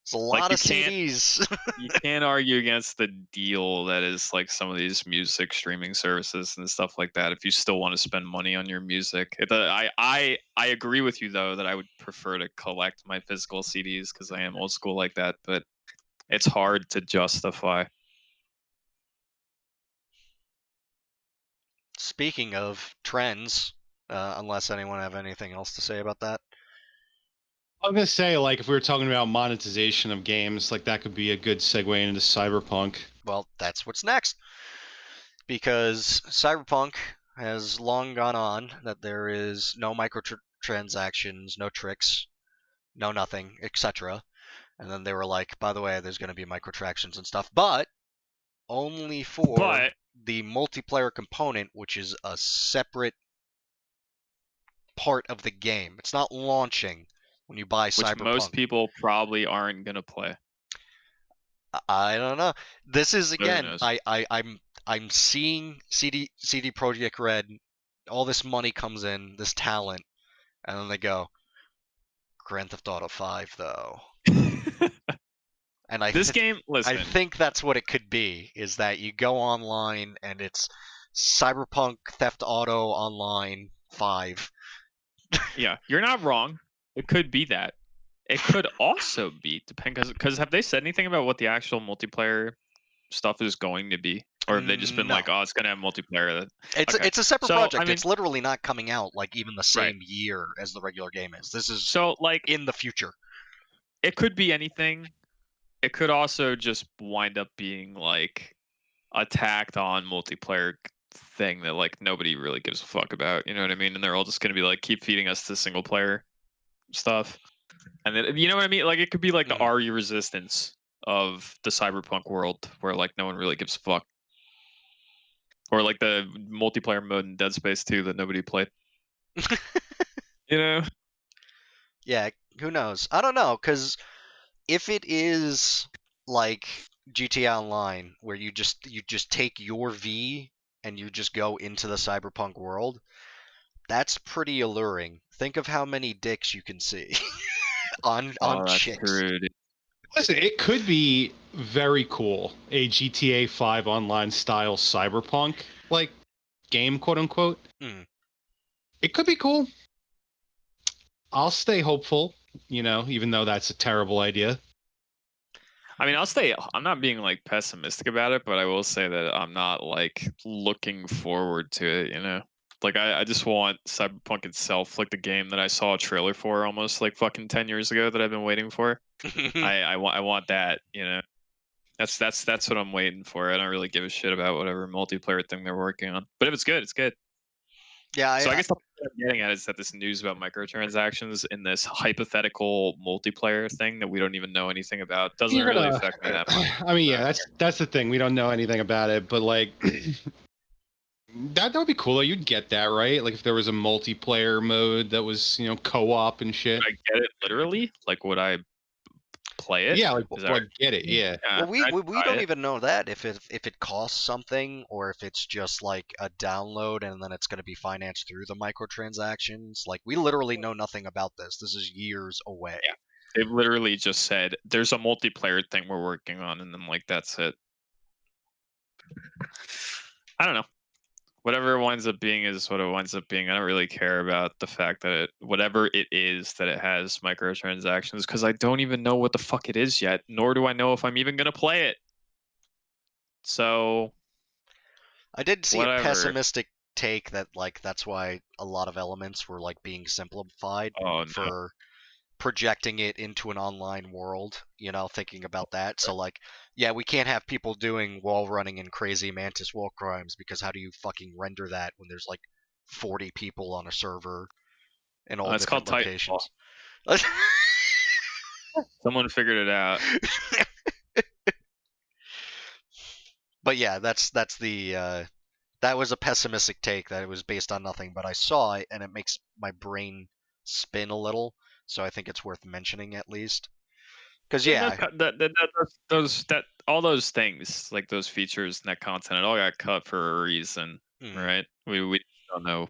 it's a Like lot of CDs. you can't argue against the deal that is like some of these music streaming services and stuff like that if you still want to spend money on your music. I agree with you though that I would prefer to collect my physical CDs because I am old school like that, but it's hard to justify. Speaking of trends, unless anyone have anything else to say about that. I'm gonna say, like, if we were talking about monetization of games, like that could be a good segue into Cyberpunk. Well, that's what's next. Because Cyberpunk has long gone on that there is no microtransactions, no tricks, no nothing, etc. And then they were like, by the way, there's going to be microtransactions and stuff, but only for But the multiplayer component, which is a separate part of the game. It's not launching when you buy which Cyberpunk. most people probably aren't gonna play. I don't know. This is again. knows? I'm seeing CD Projekt Red. All this money comes in, this talent, and then they go, Grand Theft Auto 5 though. And This game, listen. I think that's what it could be. Is that you go online and it's Cyberpunk Theft Auto Online 5. Yeah, you're not wrong. It could be that. It could also be because have they said anything about what the actual multiplayer stuff is going to be, or have they just been No. like, oh, it's gonna have multiplayer? It's a separate So, project. I mean- It's literally not coming out like even the same Right. year as the regular game is. This is So like, in the future. it could be anything. It could also just wind up being like a tacked on multiplayer thing that like nobody really gives a fuck about. You know what I mean? And they're all just gonna be like, keep feeding us the single player stuff. And then, you know what I mean? Like, it could be like the RE resistance of the Cyberpunk world, where like no one really gives a fuck, or like the multiplayer mode in Dead Space 2 that nobody played. You know? Yeah, who knows? I don't know, because if it is like GTA Online, where you just take your V and you just go into the Cyberpunk world, that's pretty alluring. Think of how many dicks you can see on That's chicks. true, dude. Listen, it could be very cool. A GTA 5 online style Cyberpunk like game, quote unquote. Mm. It could be cool. I'll stay hopeful, even though that's a terrible idea. I mean, I'm not being like pessimistic about it, but I will say that I'm not like looking forward to it, you know? Like, I just want Cyberpunk itself, like the game that I saw a trailer for almost like fucking 10 years ago that I've been waiting for. I want that, you know? That's what I'm waiting for. I don't really give a shit about whatever multiplayer thing they're working on. But if it's good, it's good. Yeah, So I guess the point I'm getting at is that this news about microtransactions in this hypothetical multiplayer thing that we don't even know anything about doesn't really affect me that much. I mean, yeah, that's the thing. We don't know anything about it, but like that would be cool. You'd get that, right? Like if there was a multiplayer mode that was, co-op and shit. Would I get it literally? Like, would I play it? Yeah, Is that- like get it. Yeah. well, we I'd try don't it. even know that if it costs something or if it's just like a download and then it's going to be financed through the microtransactions. Like we literally know nothing about this. This is years away. Yeah. They've literally just said there's a multiplayer thing we're working on, and then like that's it. I don't know. Whatever it winds up being is what it winds up being. I don't really care about the fact that whatever it is that it has microtransactions, because I don't even know what the fuck it is yet, nor do I know if I'm even gonna play it. So I did see whatever. a pessimistic take that like that's why a lot of elements were like being simplified Oh, no. for projecting it into an online world, thinking about that. So like, yeah, we can't have people doing wall running and crazy mantis wall crimes because how do you fucking render that when there's like 40 people on a server in all It's different called locations? Someone figured it out. But yeah, that's the that was a pessimistic take that it was based on nothing, but I saw it and it makes my brain spin a little, so I think it's worth mentioning at least. Because yeah, All those things, like those features and that content, it all got cut for a reason, right? We don't know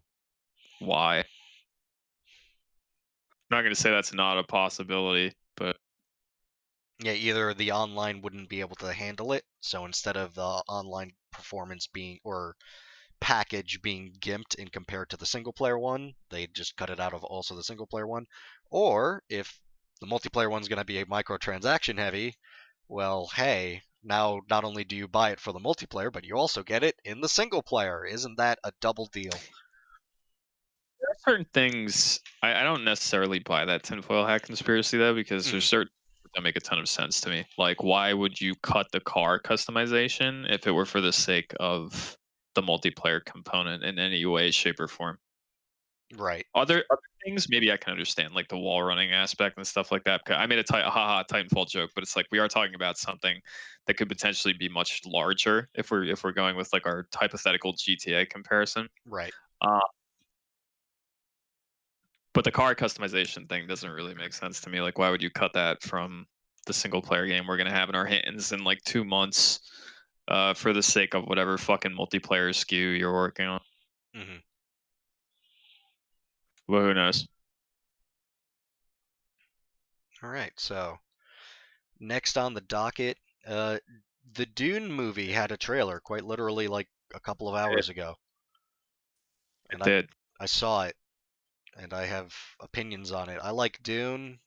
why. I'm not going to say that's not a possibility, but yeah, either the online wouldn't be able to handle it, so instead of the online performance being or package being gimped in compared to the single player one, they just cut it out of also the single player one. Or if the multiplayer one's going to be a microtransaction heavy, well, hey, now not only do you buy it for the multiplayer, but you also get it in the single player. Isn't that a double deal? there are certain things I don't necessarily buy that tinfoil hat conspiracy though, because there's certain that make a ton of sense to me. Like, why would you cut the car customization if it were for the sake of the multiplayer component in any way, shape, or form? Right. Other things, maybe I can understand, like the wall running aspect and stuff like that. I made a Titanfall joke, but it's like we are talking about something that could potentially be much larger if we're going with like our hypothetical GTA comparison. Right. But the car customization thing doesn't really make sense to me. Like, why would you cut that from the single player game we're gonna have in our hands in like 2 months, for the sake of whatever fucking multiplayer SKU you're working on? Hmm. Well, who knows? All right, so next on the docket, the Dune movie had a trailer, quite literally like a couple of hours ago. And It did. I saw it, and I have opinions on it. I like Dune.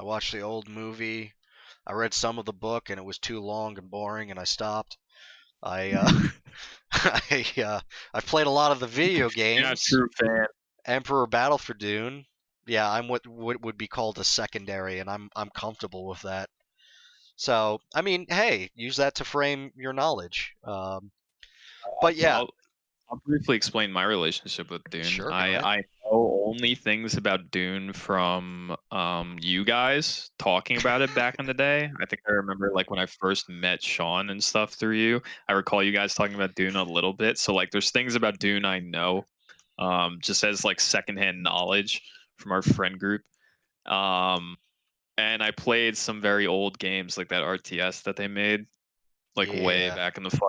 I watched the old movie. I read some of the book, and it was too long and boring, and I stopped. I've played a lot of the video You're not a games. true fan. Emperor Battle for Dune. Yeah, I'm what would be called a secondary, and I'm comfortable with that. So, I mean, hey, use that to frame your knowledge. But yeah, I'll briefly explain my relationship with Dune. Sure, go ahead. I know only things about Dune from you guys talking about it back in the day. I think I remember like when I first met Sean and stuff through you. I recall you guys talking about Dune a little bit. So like there's things about Dune I know, just as like secondhand knowledge from our friend group. And I played some very old games like that RTS that they made like way Yeah. back in the fucking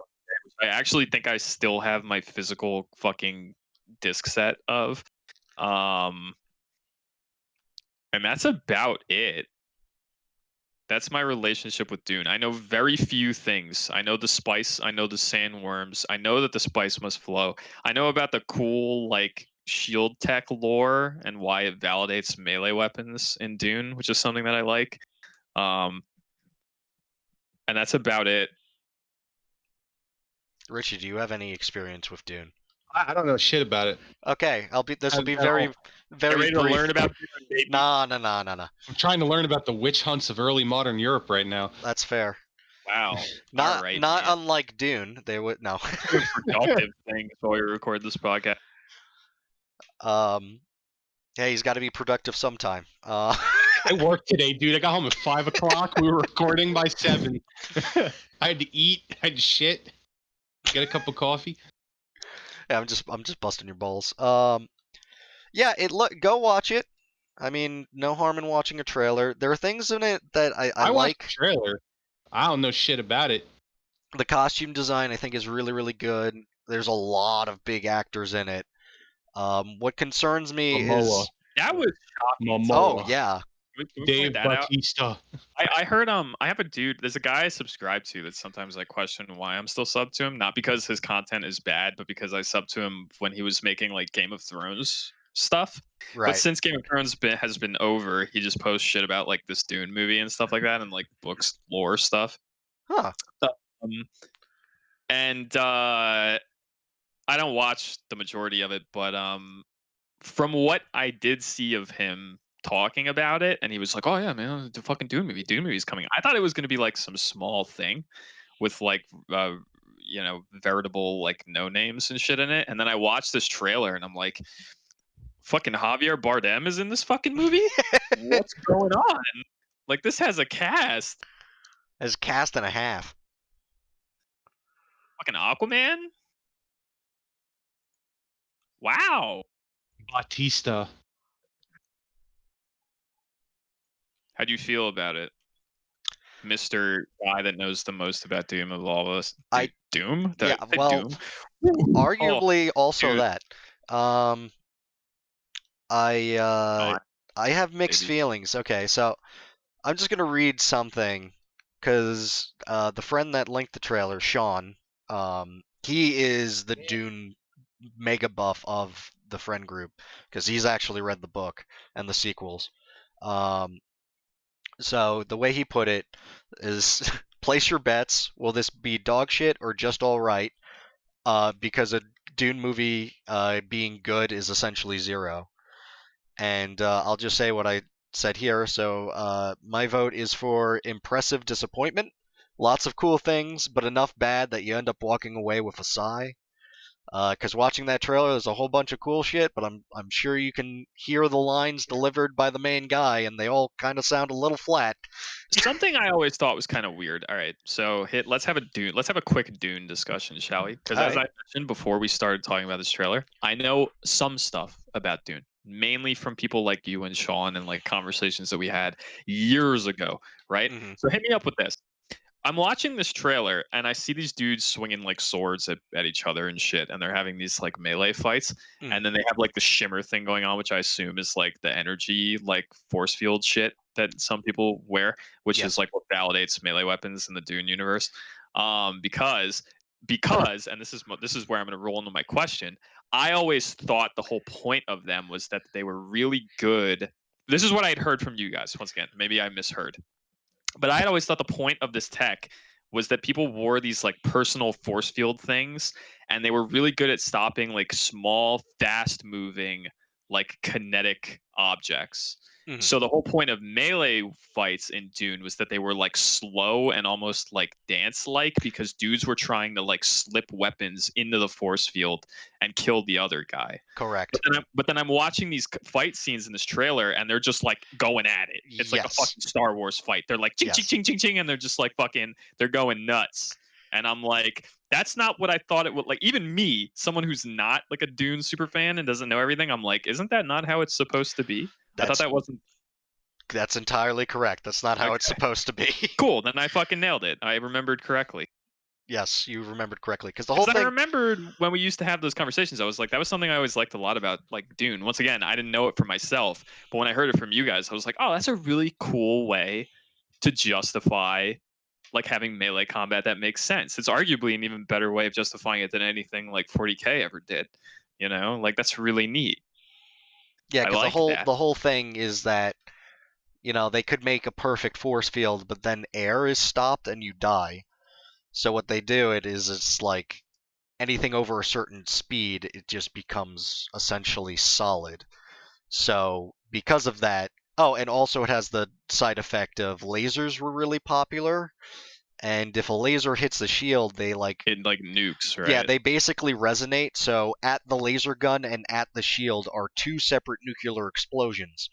day. I actually think I still have my physical fucking disc set of. And that's about it. That's my relationship with Dune. I know very few things. I know the spice, I know the sandworms, I know that the spice must flow. I know about the cool like shield tech lore and why it validates melee weapons in Dune, which is something that I like. And that's about it. Richie, do you have any experience with Dune? I don't know shit about it. Okay, this will be At very, all. Get very ready to brief. learn about Dune, baby. No. I'm trying to learn about the witch hunts of early modern Europe right now. That's fair. Wow. Not Alright, not man. unlike Dune. They would no. Productive thing while we record this podcast. Hey, he's got to be productive sometime. I worked today, dude. I got home at 5 o'clock. We were recording by 7. I had to eat. I had to shit. Get a cup of coffee. Yeah, I'm just busting your balls. Yeah, go watch it. I mean, no harm in watching a trailer. There are things in it that I watched like. the trailer. I don't know shit about it. The costume design I think is really, really good. There's a lot of big actors in it. What concerns me Momoa. is That was shocking. oh yeah, Can we point Dave that out? Bautista. I heard I have a dude, there's a guy I subscribe to that sometimes I question why I'm still sub to him, not because his content is bad, but because I sub to him when he was making like Game of Thrones stuff. But right. since Game of Thrones has been over, he just posts shit about like this Dune movie and stuff like that, and like books lore stuff. Huh. And I don't watch the majority of it, but from what I did see of him talking about it, and he was like, "Oh yeah, man, the fucking Dune movie's coming." I thought it was going to be like some small thing with like veritable like no names and shit in it, and then I watched this trailer and I'm like, fucking Javier Bardem is in this fucking movie? What's going on? Like, this has a cast. As cast and a half. Fucking Aquaman? Wow. Bautista. How do you feel about it, Mr. Guy that knows the most about Doom of all of us? Doom? Yeah, I say well, Doom? arguably also dude. that. I have mixed feelings. Okay, so I'm just gonna read something because the friend that linked the trailer, Sean, he is the Dune mega buff of the friend group because he's actually read the book and the sequels. So the way he put it is place your bets. Will this be dog shit or just all right? Because a Dune movie being good is essentially zero. And I'll just say what I said here. So my vote is for impressive disappointment. Lots of cool things, but enough bad that you end up walking away with a sigh. Because watching that trailer, there's a whole bunch of cool shit, but I'm sure you can hear the lines delivered by the main guy, and they all kind of sound a little flat. Something I always thought was kind of weird. All right, so let's have a quick Dune discussion, shall we? Because as I mentioned before we started talking about this trailer, I know some stuff about Dune, mainly from people like you and Sean and like conversations that we had years ago, right? Mhm. So hit me up with this. I'm watching this trailer and I see these dudes swinging like swords at each other and shit, and they're having these like melee fights, Mm. and then they have like the shimmer thing going on, which I assume is like the energy like force field shit that some people wear, which Yes. is like what validates melee weapons in the Dune universe. Because and this is where I'm going to roll into my question. I always thought the whole point of them was that they were really good. This is what I'd heard from you guys. Once again, maybe I misheard. But I had always thought the point of this tech was that people wore these like personal force field things, and they were really good at stopping like small, fast moving, like kinetic objects. Mhm. So the whole point of melee fights in Dune was that they were like slow and almost like dance like, because dudes were trying to like slip weapons into the force field and kill the other guy. Correct. But then I'm watching these fight scenes in this trailer, and they're just like going at it. It's like a Yes. fucking Star Wars fight. They're like ching Yes. ching ching ching ching, and they're just like fucking. They're going nuts. And I'm like, that's not what I thought it would. Like, even me, someone who's not like a Dune super fan and doesn't know everything, I'm like, isn't that not how it's supposed to be? I thought that wasn't That's entirely correct. That's not how it's Okay. supposed to be. cool. Then I fucking nailed it. I remembered correctly. Yes, you remembered correctly. Because the whole Because I thing. remembered when we used to have those conversations, I was like, that was something I always liked a lot about like Dune. Once again, I didn't know it for myself, but when I heard it from you guys, I was like, oh, that's a really cool way to justify like having melee combat that makes sense. It's arguably an even better way of justifying it than anything like 40K ever did. You know, like that's really neat. Yeah, I because like that. the whole thing is that, you know, they could make a perfect force field, but then air is stopped and you die. So what they do it's like anything over a certain speed, it just becomes essentially solid. So because of that, oh, and also it has the side effect of lasers were really popular, and if a laser hits the shield, they like It like nukes, right? yeah, they basically resonate. So at the laser gun and at the shield are two separate nuclear explosions.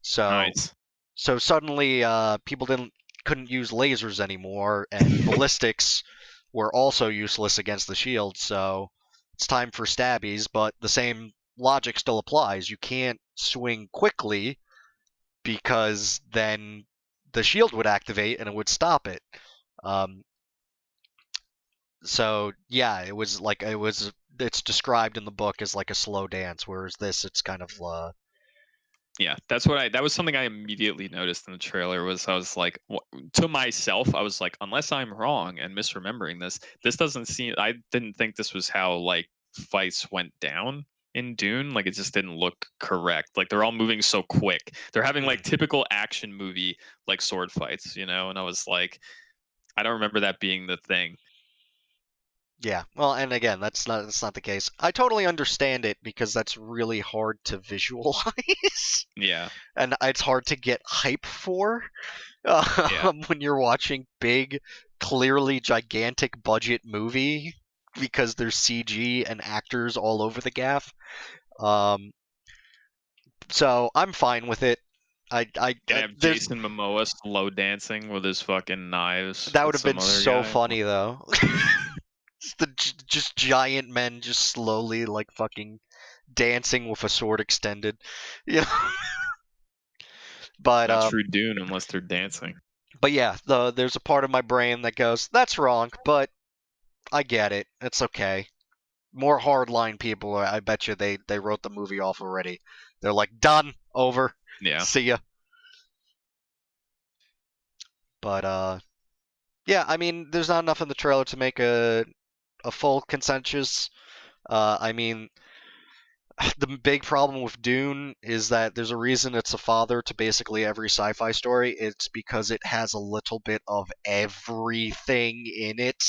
So Nice. so suddenly people couldn't use lasers anymore, and ballistics were also useless against the shield. So it's time for stabbies, but the same logic still applies. You can't swing quickly because then the shield would activate and it would stop it. So yeah, it's described in the book as like a slow dance, whereas this it's kind of Yeah, that was something I immediately noticed in the trailer. Was I was like, to myself, I was like, unless I'm wrong and misremembering this doesn't seem. I didn't think this was how like fights went down in Dune. Like it just didn't look correct. Like they're all moving so quick. They're having like typical action movie like sword fights, you know. And I was like, I don't remember that being the thing. yeah. Well, and again, that's not the case. I totally understand it because that's really hard to visualize. Yeah. And it's hard to get hype for when you're watching big, clearly gigantic budget movie because there's CG and actors all over the gaff. So I'm fine with it. Have Jason Momoa slow dancing with his fucking knives. That would with have been some other so guy. funny though. Just giant men just slowly like fucking dancing with a sword extended. Yeah. But Not true Dune unless they're dancing. But yeah, there's a part of my brain that goes, that's wrong, but I get it. It's okay. More hardline people, I bet you they wrote the movie off already. They're like, done, over, Yeah. see ya. But yeah, I mean, there's not enough in the trailer to make a full consensus. I mean, the big problem with Dune is that there's a reason it's a father to basically every sci-fi story. It's because it has a little bit of everything in it.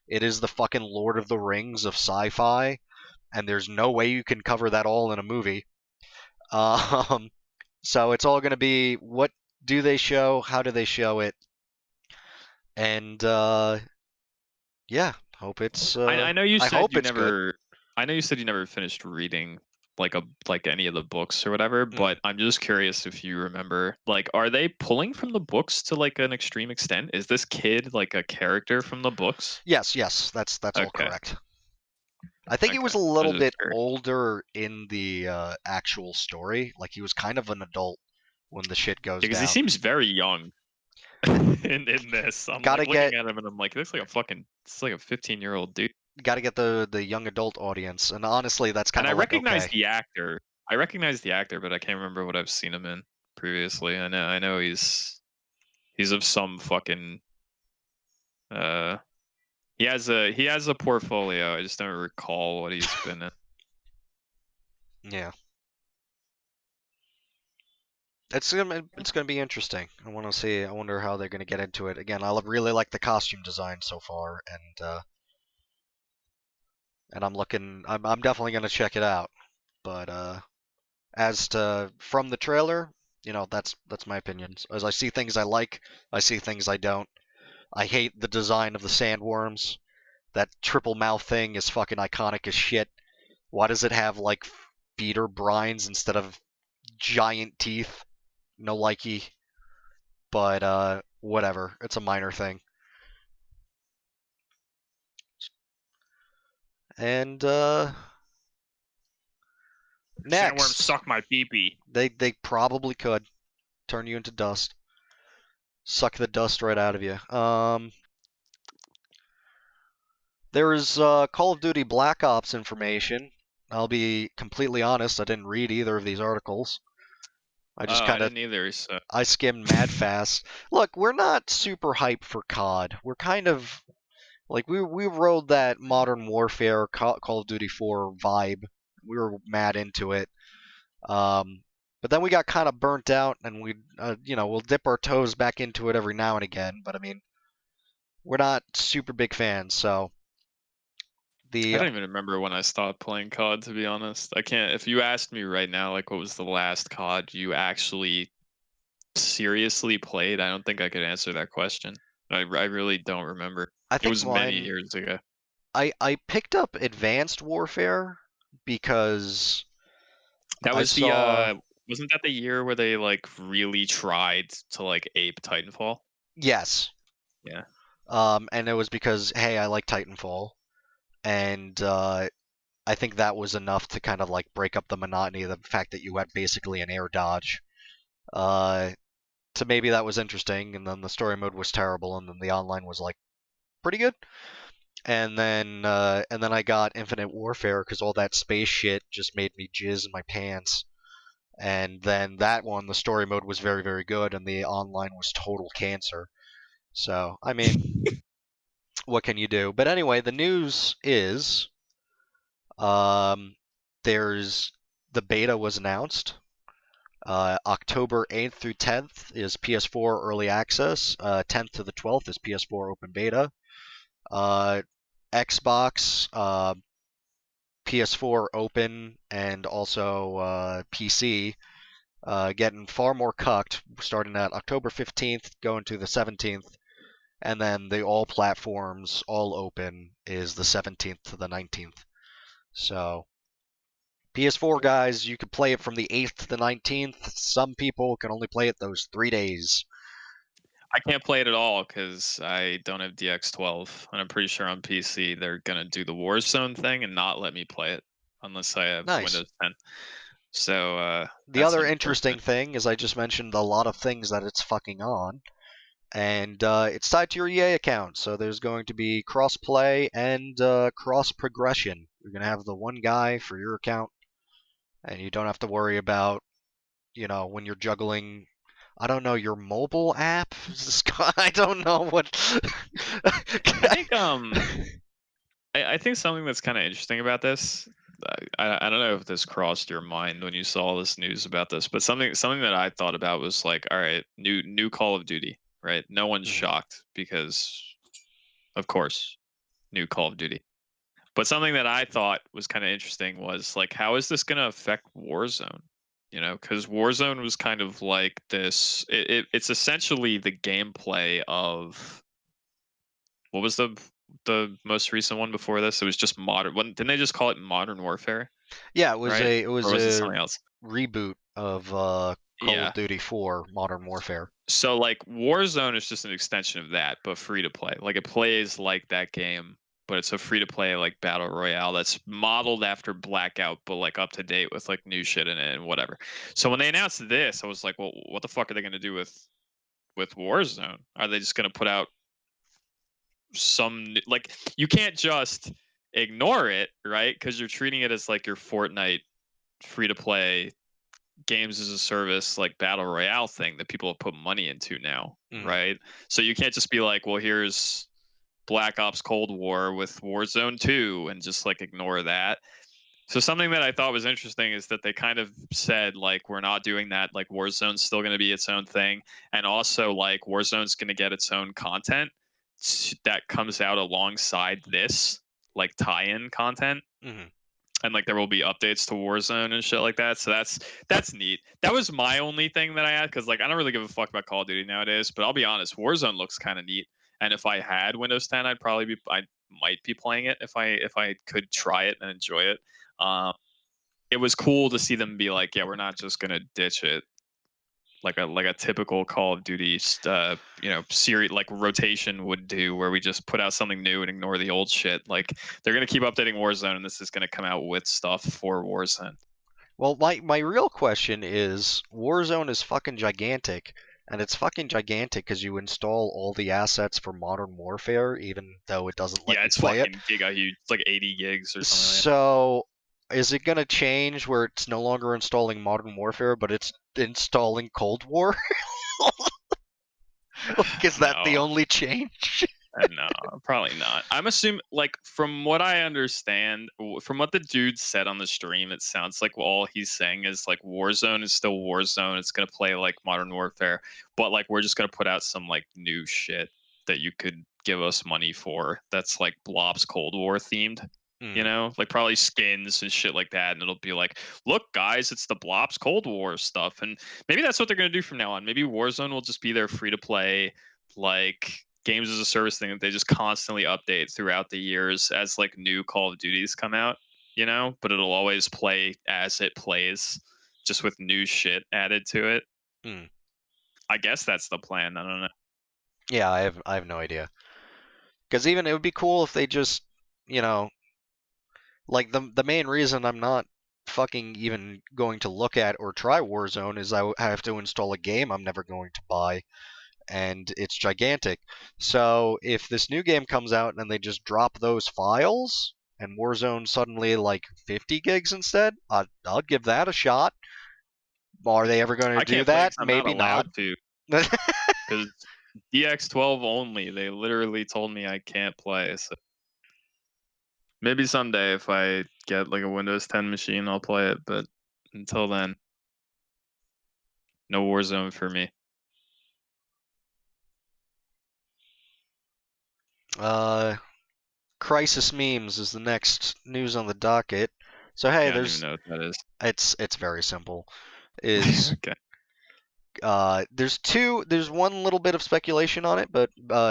It is the fucking Lord of the Rings of sci-fi, and there's no way you can cover that all in a movie. So it's all going to be, what do they show? How do they show it? And yeah, hope it's. I know you I said hope you it's never. I know you said you never finished reading like any of the books or whatever, but I'm just curious if you remember, like, are they pulling from the books to like an extreme extent? Is this kid like a character from the books? Yes, that's all Okay. correct. I think he was a Okay, little just bit curious. older in the actual story. Like he was kind of an adult when the shit goes Because down. he seems very young in this. I'm Gotta like get- looking at him and I'm like, this looks like it's like a 15-year-old dude. Got to get the young adult audience, and honestly, that's And kind I of like recognize okay. the actor. I recognize the actor, but I can't remember what I've seen him in previously. I know he's of some fucking he has a portfolio. I just don't recall what he's been in. Yeah. It's gonna be interesting. I want to see. I wonder how they're gonna get into it. Again, I really like the costume design so far, and I'm looking. I'm definitely gonna check it out. But as to from the trailer, that's my opinion. As I see things I like, I see things I don't. I hate the design of the sandworms. That triple mouth thing is fucking iconic as shit. Why does it have like feeder brines instead of giant teeth? No likey. But whatever. It's a minor thing. And Sandworms next, suck my pee-pee. they probably could turn you into dust, suck the dust right out of you. There's Call of Duty Black Ops information. I'll be completely honest, I didn't read either of these articles. I just I kind of didn't either. So I skimmed mad fast. Look, we're not super hyped for COD. We're kind of like we rode that Modern Warfare Call of Duty 4 vibe. We were mad into it. But then we got kind of burnt out, and we'll dip our toes back into it every now and again. But I mean, we're not super big fans, so I don't even remember when I stopped playing COD, to be honest. I can't. If you asked me right now, like, what was the last COD you actually seriously played? I don't think I could answer that question. I really don't remember. I It think was many years ago. I picked up Advanced Warfare because That I was saw wasn't that the year where they like really tried to like ape Titanfall? yes. Yeah. And it was because hey, I like Titanfall, and I think that was enough to kind of like break up the monotony of the fact that you had basically an air dodge. To maybe that was interesting, and then the story mode was terrible, and then the online was like pretty good. And then I got Infinite Warfare because all that space shit just made me jizz in my pants. And then that one, the story mode was very, very good, and the online was total cancer. So, I mean, what can you do? But anyway, the news is there's the beta was announced. October 8th through 10th is PS4 early access. 10th to the 12th is PS4 open beta. Xbox, PS4 open, and also PC getting far more cucked, starting at October 15th, going to the 17th, and then the all platforms, all open, is the 17th to the 19th. So, PS4 guys, you can play it from the 8th to the 19th. Some people can only play it those 3 days. I can't play it at all because I don't have DX12, and I'm pretty sure on PC they're gonna do the Warzone thing and not let me play it unless I have Nice. Windows 10. So the that's other unfortunate. interesting thing is I just mentioned a lot of things that it's fucking on, and it's tied to your EA account. So there's going to be cross-play and cross-progression. You're going to have the one guy for your account, and you don't have to worry about, when you're juggling, I don't know, your mobile app? I don't know what... I think something that's kind of interesting about this, I don't know if this crossed your mind when you saw this news about this, but something that I thought about was like, all right, new Call of Duty, right? No one's shocked because, of course, new Call of Duty. But something that I thought was kind of interesting was like, how is this going to affect Warzone? Because Warzone was kind of like this. It's essentially the gameplay of what was the most recent one before this? It was just modern. Didn't they just call it Modern Warfare? Yeah, it was right? it was it a something else? reboot of Call of Duty 4 Modern Warfare. So like Warzone is just an extension of that, but free to play. Like it plays like that game, but it's a free to play like battle royale that's modeled after Blackout, but like up to date with like new shit in it and whatever. So when they announced this, I was like, well, what the fuck are they gonna do with Warzone? Are they just gonna put out like, you can't just ignore it, right? Because you're treating it as like your Fortnite free to play games as a service like battle royale thing that people have put money into now, right? So you can't just be like, well, here's Black Ops Cold War with Warzone 2 and just like ignore that. So something that I thought was interesting is that they kind of said like, we're not doing that, like Warzone's still going to be its own thing, and also like Warzone's going to get its own content that comes out alongside this, like tie-in content. And like there will be updates to Warzone and shit like that. So that's neat. That was my only thing that I had, because like I don't really give a fuck about Call of Duty nowadays. But I'll be honest, Warzone looks kind of neat. And if I had Windows 10, I might be playing it if I could try it and enjoy it. It was cool to see them be like, yeah, we're not just gonna ditch it like a typical Call of Duty series like rotation would do, where we just put out something new and ignore the old shit. Like they're gonna keep updating Warzone, and this is gonna come out with stuff for Warzone. Well, my real question is, Warzone is fucking gigantic, and it's fucking gigantic because you install all the assets for Modern Warfare, even though it doesn't let you play it. Yeah, it's fucking giga huge. It's like 80 gigs or something like that. So, is it gonna change where it's no longer installing Modern Warfare, but it's installing Cold War? Like, is that the No. only change? No, probably not. I'm assuming, like, from what I understand, from what the dude said on the stream, it sounds like all he's saying is like Warzone is still Warzone. It's gonna play like Modern Warfare, but like we're just gonna put out some like new shit that you could give us money for. That's like Blob's Cold War themed. You know, like probably skins and shit like that, and it'll be like, look guys, it's the Blob's Cold War stuff. And maybe that's what they're gonna do from now on. Maybe Warzone will just be their free to play like games as a service thing that they just constantly update throughout the years as like new Call of Duties come out, you know, but it'll always play as it plays, just with new shit added to it. I guess that's the plan. I don't know. Yeah, I have no idea. Because even it would be cool if they just, you know, like the main reason I'm not fucking even going to look at or try Warzone is I have to install a game I'm never going to buy, and it's gigantic. So if this new game comes out and they just drop those files and Warzone suddenly like 50 gigs instead, I'll give that a shot. Are they ever going to do that? Maybe not. Because DX12 only. They literally told me I can't play. So maybe someday if I get like a Windows 10 machine, I'll play it. But until then, no Warzone for me. Crysis memes is the next news on the docket. So hey, I don't even know what that is. It's very simple. Is Okay. there's one little bit of speculation on it, but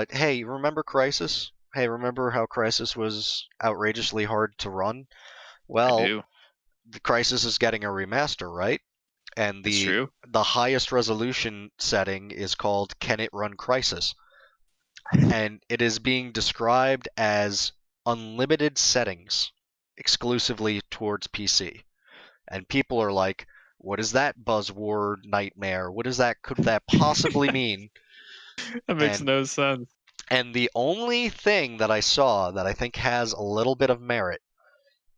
hey, remember Crysis? Hey, remember how Crysis was outrageously hard to run? Well, I do. the Crysis is getting a remaster, right? And It's true. the highest resolution setting is called Can It Run Crysis? And it is being described as unlimited settings exclusively towards PC. And people are like, what is that buzzword nightmare? Could that possibly mean? That makes no sense. And the only thing that I saw that I think has a little bit of merit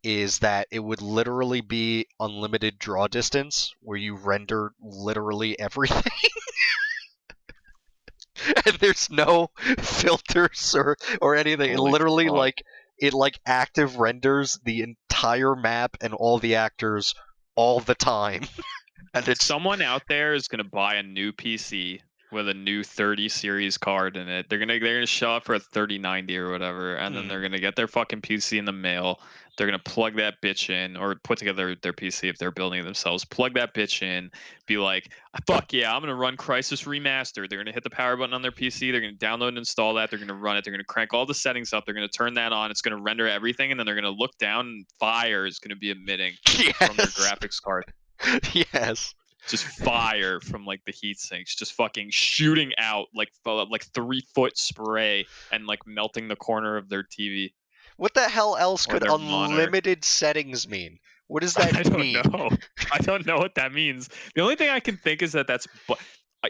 is that it would literally be unlimited draw distance, where you render literally everything. And there's no filters or anything. It literally active renders the entire map and all the actors all the time. And it's someone out there is gonna buy a new PC with a new 30 series card in it. They're gonna show up for a 3090 or whatever, and then they're gonna get their fucking PC in the mail. They're gonna plug that bitch in, or put together their PC if they're building it themselves. Plug that bitch in, be like, fuck yeah, I'm gonna run Crysis Remastered. They're gonna hit the power button on their PC. They're gonna download and install that. They're gonna run it. They're gonna crank all the settings up. They're gonna turn that on. It's gonna render everything, and then they're gonna look down, and fire is gonna be emitting from their graphics card. Yes. Just fire from like the heat sinks, just fucking shooting out like 3-foot spray and like melting the corner of their TV. What the hell else Or could their monitor. unlimited settings mean? What does I that don't mean? know. I don't know what that means. The only thing I can think is that that's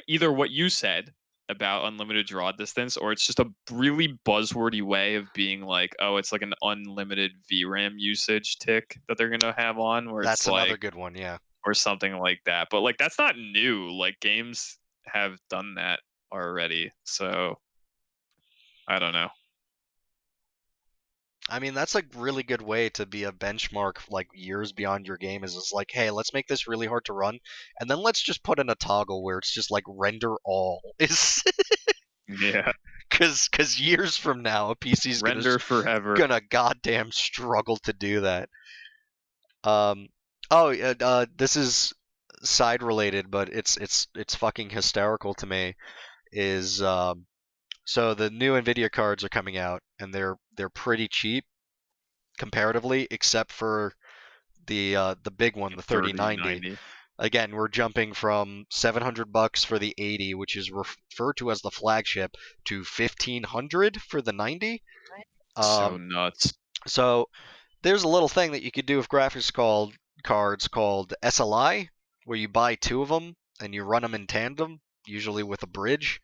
either what you said about unlimited draw distance, or it's just a really buzzwordy way of being like, oh, it's like an unlimited VRAM usage tick that they're gonna have on, where That's it's another like, good one, yeah. or something like that. But like, that's not new. Like, games have done that already. So I don't know. I mean, that's a really good way to be a benchmark like years beyond your game is it's like, hey, let's make this really hard to run, and then let's just put in a toggle where it's just like render all. Is Yeah, because years from now a PC's render forever. gonna goddamn struggle to do that. This is side related, but it's fucking hysterical to me. Is So the new Nvidia cards are coming out, and they're pretty cheap comparatively, except for the big one, the 3090. Again, we're jumping from $700 for the 80, which is referred to as the flagship, to $1,500 for the 90. So nuts. So there's a little thing that you could do with graphics cards called SLI, where you buy two of them and you run them in tandem, usually with a bridge.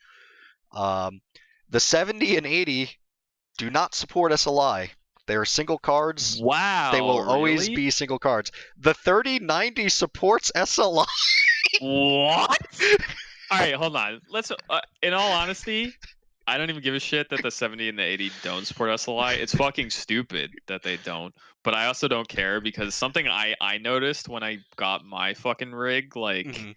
The 70 and 80 do not support SLI. They are single cards. Wow. They will always really? be single cards. The 3090 supports SLI. What? All right, hold on. Let's. In all honesty, I don't even give a shit that the 70 and the 80 don't support SLI. It's fucking stupid that they don't. But I also don't care because something I noticed when I got my fucking rig like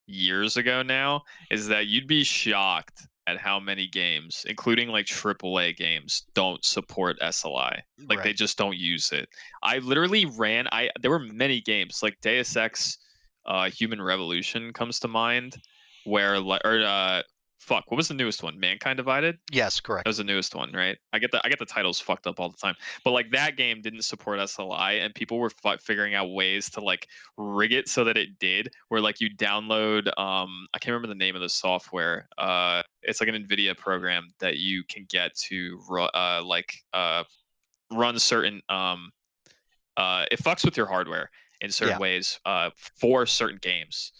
years ago now is that you'd be shocked at how many games, including like AAA games, don't support SLI. Like they just don't use it. I literally ran. There were many games like Deus Ex, Human Revolution comes to mind, where fuck, what was the newest one? Mankind Divided? Yes, correct. That was the newest one, right? I get the titles fucked up all the time. But like that game didn't support SLI, and people were figuring out ways to like rig it so that it did. Where like you download, I can't remember the name of the software. It's like an NVIDIA program that you can get to run certain. It fucks with your hardware in certain ways for certain games.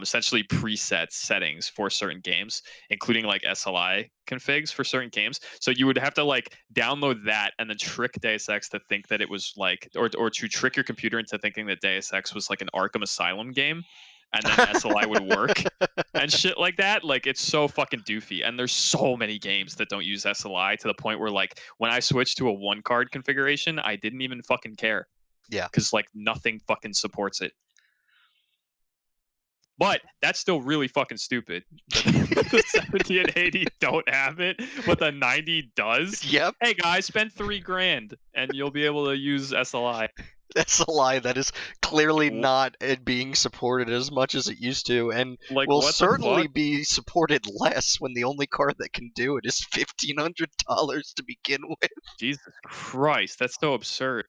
Essentially preset settings for certain games, including like SLI configs for certain games. So you would have to like download that and then trick Deus Ex to think that it was like, or to trick your computer into thinking that Deus Ex was like an Arkham Asylum game, and then SLI would work and shit like that. Like it's so fucking doofy. And there's so many games that don't use SLI to the point where like when I switched to a one card configuration, I didn't even fucking care. Yeah. Because like nothing fucking supports it. But that's still really fucking stupid. The 70 and 80 don't have it, but the 90 does. Yep. Hey guys, spend $3,000 and you'll be able to use SLI. SLI that is clearly not being supported as much as it used to, and like, will certainly be supported less when the only card that can do it is $1,500 to begin with. Jesus Christ, that's so absurd.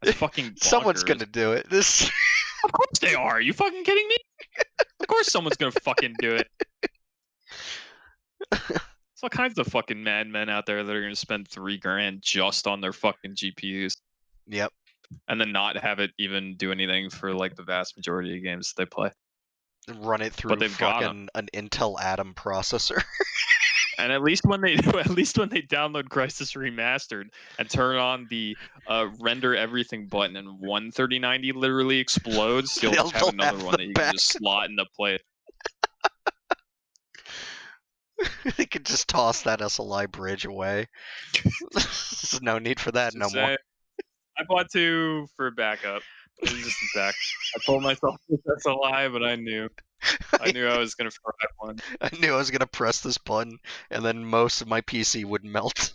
That's fucking bonkers. Someone's gonna do it. This. Of course they are. Are you fucking kidding me? Of course someone's gonna fucking do it. There's all kinds of fucking madmen out there that are gonna spend $3,000 just on their fucking GPUs. Yep. And then not have it even do anything for like the vast majority of games they play. Run it through fucking an Intel Atom processor. And at least when they download Crysis Remastered and turn on the render everything button and one 3090 literally explodes, you'll have another one that you can just slot into place. They could just toss that SLI bridge away. There's no need for that no more. I bought two for backup. It was just a back. I told myself that's a lie, but I knew I was gonna fry one. I knew I was gonna press this button, and then most of my PC would melt.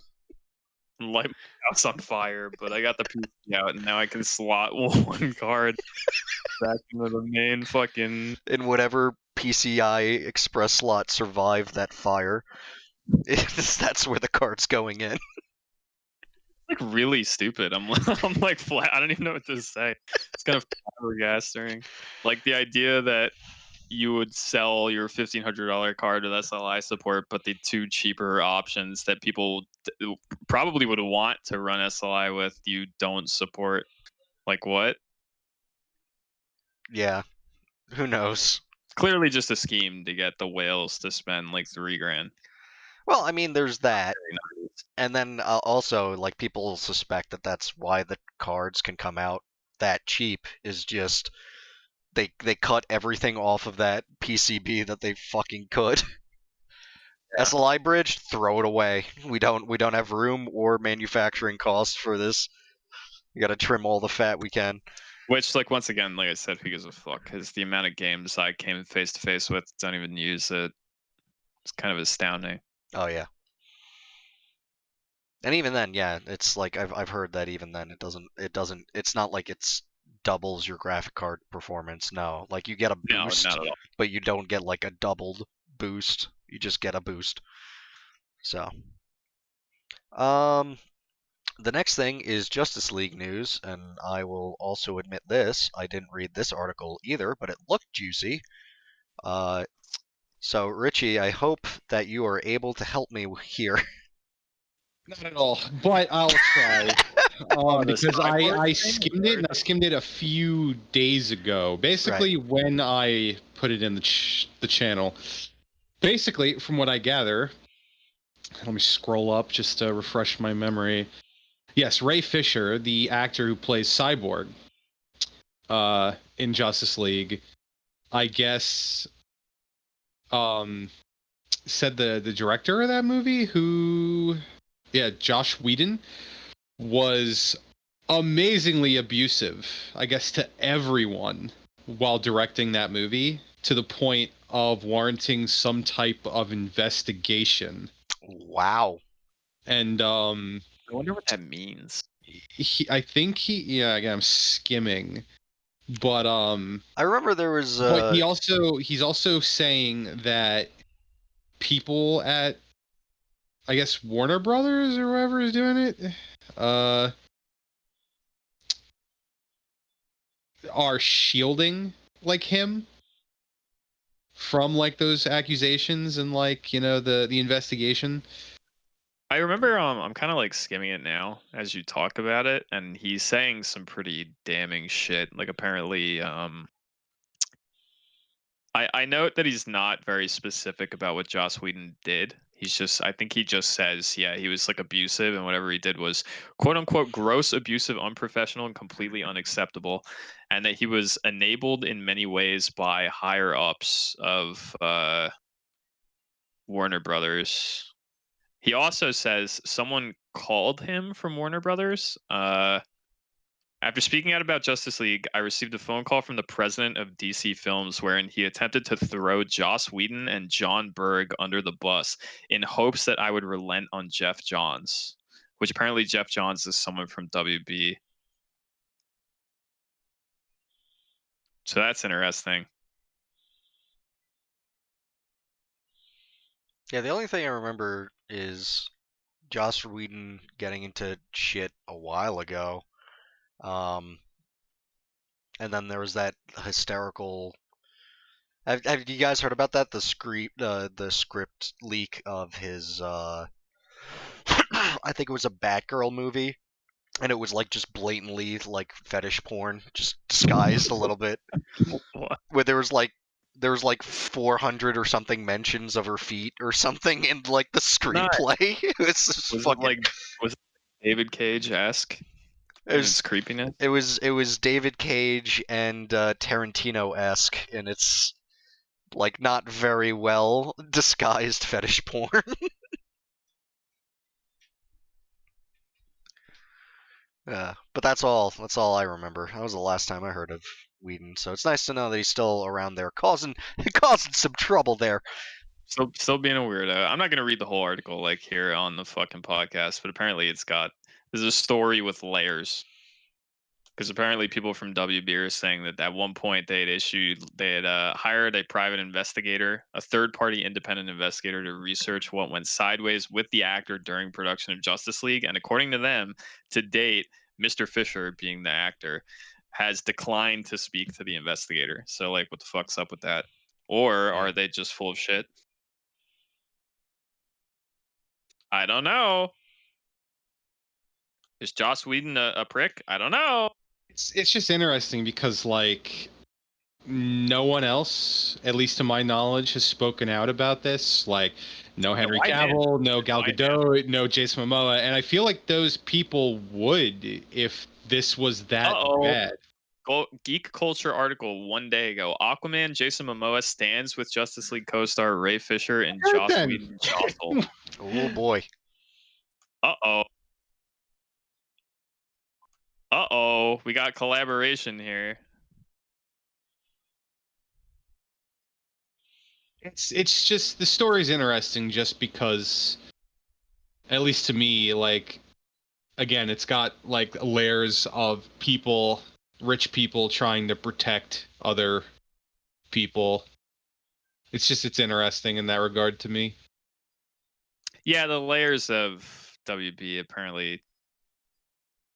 Light my house on fire, but I got the PC out, and now I can slot one card back into the main fucking. In whatever PCI Express slot survived that fire, that's where the card's going in. Like really stupid. I'm like flat. I don't even know what to say. It's kind of flabbergasting. Like the idea that you would sell your $1,500 card with SLI support, but the two cheaper options that people probably would want to run SLI with, you don't support. Like what? Yeah, who knows? Clearly just a scheme to get the whales to spend like $3,000. Well, I mean, there's that, Very nice. and then also like people suspect that that's why the cards can come out that cheap is just they cut everything off of that PCB that they fucking could. Yeah. SLI bridge, throw it away. We don't have room or manufacturing costs for this. We got to trim all the fat we can. Which, like, once again, like I said, who gives a fuck? Because the amount of games I came face to face with don't even use it. It's kind of astounding. Oh yeah. And even then, yeah, it's like I've heard that even then it doesn't it's not like it's doubles your graphic card performance. No, like you get a boost, No, not at all. but you don't get like a doubled boost. You just get a boost. So, the next thing is Justice League news, and I will also admit this. I didn't read this article either, but it looked juicy. So Richie, I hope that you are able to help me here. Not at all, but I'll try. the Because I cyborg thing, skimmed it, and I skimmed it a few days ago. Basically, when I put it in the channel. Basically, from what I gather, let me scroll up just to refresh my memory. Yes, Ray Fisher, the actor who plays Cyborg in Justice League, I guess, said the director of that movie, Josh Whedon, was amazingly abusive, I guess, to everyone while directing that movie, to the point of warranting some type of investigation. Wow. And I wonder what that means. again, I'm skimming, but I remember there was. but he's also saying that people at, I guess, Warner Brothers or whoever is doing it, are shielding like him from like those accusations and like, you know, the investigation. I remember I'm kind of like skimming it now as you talk about it, and he's saying some pretty damning shit. Like apparently, I note that he's not very specific about what Joss Whedon did. I think he just says, yeah, he was like abusive, and whatever he did was quote unquote gross, abusive, unprofessional, and completely unacceptable, and that he was enabled in many ways by higher ups of Warner Brothers. He also says someone called him from Warner Brothers. After speaking out about Justice League, I received a phone call from the president of DC Films wherein he attempted to throw Joss Whedon and John Berg under the bus in hopes that I would relent on Jeff Johns, which apparently Jeff Johns is someone from WB. So that's interesting. Yeah, the only thing I remember is Joss Whedon getting into shit a while ago. And then there was that hysterical. Have you guys heard about that? The script leak of his. I think it was a Batgirl movie, and it was like just blatantly like fetish porn, just disguised a little bit. What? Where there was like 400 or something mentions of her feet or something in like the screenplay. Was it David Cage-esque? It's creepiness. It was David Cage and Tarantino-esque, and it's like not very well disguised fetish porn. But that's all I remember. That was the last time I heard of Whedon, so it's nice to know that he's still around there causing some trouble there. Still being a weirdo. I'm not gonna read the whole article like here on the fucking podcast, but apparently there's a story with layers. Because apparently people from WB are saying that at one point they had hired a private investigator, a third-party independent investigator, to research what went sideways with the actor during production of Justice League. And according to them, to date, Mr. Fisher, being the actor, has declined to speak to the investigator. So, like, what the fuck's up with that? Or are they just full of shit? I don't know. Is Joss Whedon a prick? I don't know. It's just interesting because like no one else, at least to my knowledge, has spoken out about this. Like no Henry I did. Cavill, no Gal I did. Gadot, no Jason Momoa, and I feel like those people would if this was that bad. Geek Culture article one day ago. Aquaman, Jason Momoa stands with Justice League co-star Ray Fisher and Good Joss then. Whedon jostle. Oh boy. Uh-oh. We got collaboration here. It's just the story's interesting just because, at least to me, like again, it's got like layers of people, rich people trying to protect other people. It's interesting in that regard to me. Yeah, the layers of WB apparently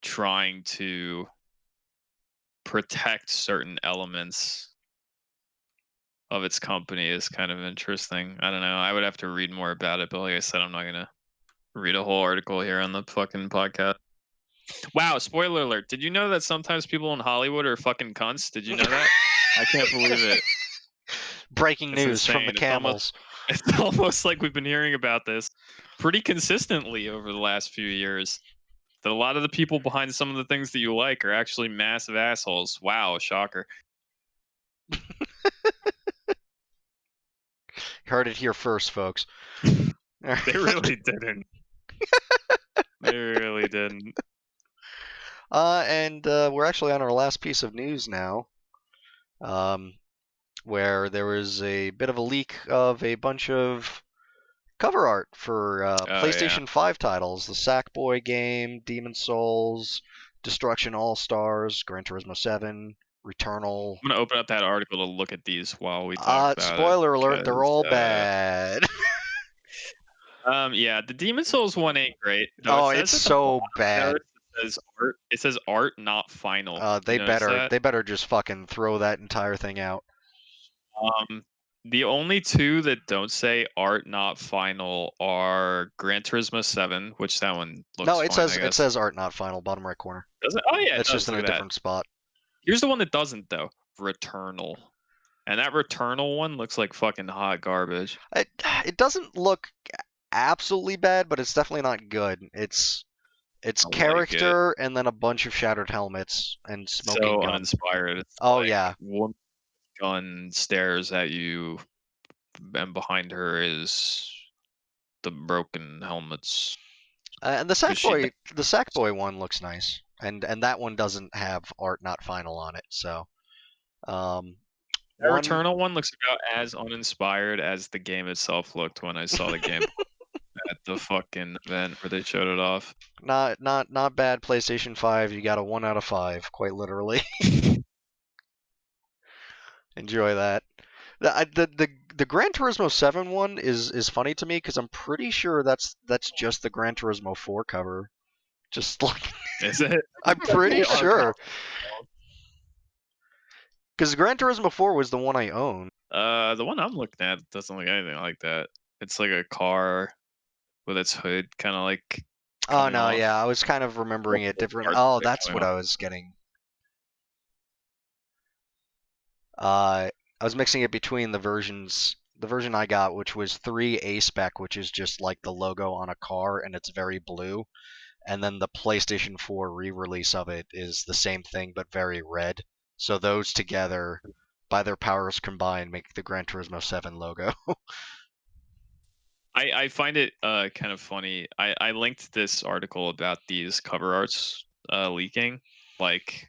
trying to protect certain elements of its company is kind of interesting. I don't know. I would have to read more about it, but like I said, I'm not gonna read a whole article here on the fucking podcast. Wow, spoiler alert. Did you know that sometimes people in Hollywood are fucking cunts? Did you know that? I can't believe it. Breaking It's news from the insane. Camels. It's almost like we've been hearing about this pretty consistently over the last few years. That a lot of the people behind some of the things that you like are actually massive assholes. Wow, shocker. Heard it here first, folks. They really didn't. They really didn't. And we're actually on our last piece of news now, where there was a bit of a leak of a bunch of cover art for PlayStation 5 titles. The Sackboy game, Demon Souls, Destruction All-Stars, Gran Turismo 7, Returnal. I'm gonna open up that article to look at these while we talk about Spoiler alert, they're all because, bad. Yeah, the Demon Souls one ain't great. Oh, It it's says at the so bottom bad. there, it says art, not final. They You notice better that? they better just fucking throw that entire thing out. The only two that don't say art, not final are Gran Turismo 7, which that one looks No, it fine, I says guess. art not final, bottom right corner. Does it? Oh yeah, It's it just does. in a Look at that. different spot. Here's the one that doesn't though. Returnal. And that Returnal one looks like fucking hot garbage. It doesn't look absolutely bad, but it's definitely not good. It's character and then a bunch of shattered helmets and smoking so guns. uninspired. It's Oh like yeah. one gun stares at you, and behind her is the broken helmets. And the Sackboy one looks nice, and that one doesn't have art not final on it. So, The Returnal one looks about as uninspired as the game itself looked when I saw the game at the fucking event where they showed it off. Not bad. PlayStation 5, you got a 1 out of 5, quite literally. Enjoy that. The Gran Turismo 7 one is funny to me because I'm pretty sure that's just the Gran Turismo 4 cover. Just like Is it? I'm pretty sure. Because Gran Turismo 4 was the one I own. The one I'm looking at doesn't look anything like that. It's like a car with its hood kind of like. Oh no, off. yeah, I was kind of remembering it different. Parts Oh, of it that's coming what I was getting. I was mixing it between the versions. The version I got, which was 3A spec, which is just like the logo on a car and it's very blue, and then the PlayStation 4 re-release of it is the same thing but very red. So those together, by their powers combined, make the Gran Turismo 7 logo. I find it kind of funny. I linked this article about these cover arts leaking like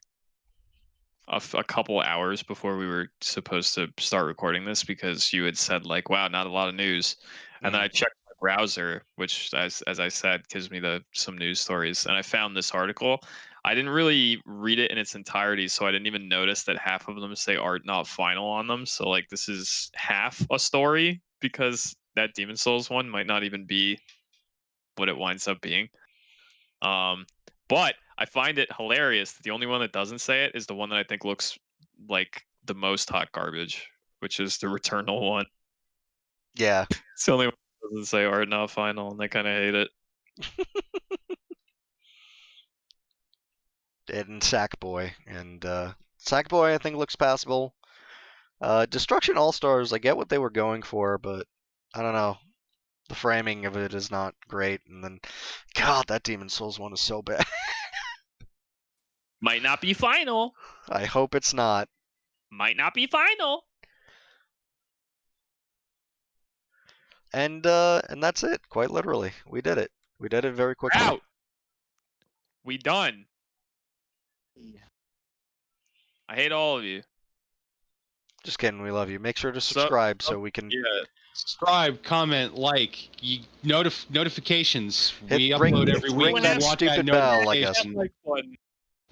a couple hours before we were supposed to start recording this because you had said like, wow, not a lot of news. And then I checked my browser, which as I said gives me some news stories, and I found this article. I didn't really read it in its entirety, so I didn't even notice that half of them say art not final on them. So like this is half a story because that Demon Souls one might not even be what it winds up being. But I find it hilarious that the only one that doesn't say it is the one that I think looks like the most hot garbage which is the Returnal one. Yeah. It's the only one that doesn't say art not final, and they kind of hate it. And Sackboy. And Sackboy, I think, looks passable. Destruction All-Stars, I get what they were going for, but I don't know. The framing of it is not great. And then, God, that Demon's Souls one is so bad. Might not be final. I hope it's not. Might not be final. And that's it. Quite literally, we did it. We did it very quickly. Out. We done. I hate all of you. Just kidding. We love you. Make sure to subscribe so we can. Yeah. Subscribe, comment, like, notifications. Hit- We ring- upload every week. ring You that want stupid bell, I guess. notification. Like one.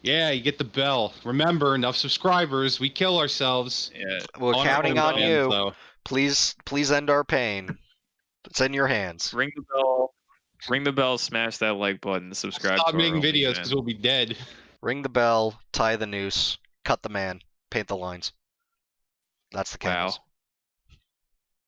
Yeah, you get the bell. Remember, enough subscribers. We kill ourselves. Yeah. We're On our counting own on hands, you. though. Please end our pain. It's in your hands. Ring the bell. Ring the bell. Smash that like button. Subscribe. Stop to our making videos OnlyFans. because we'll be dead. Ring the bell. Tie the noose. Cut the man. Paint the lines. That's the Camels. Wow.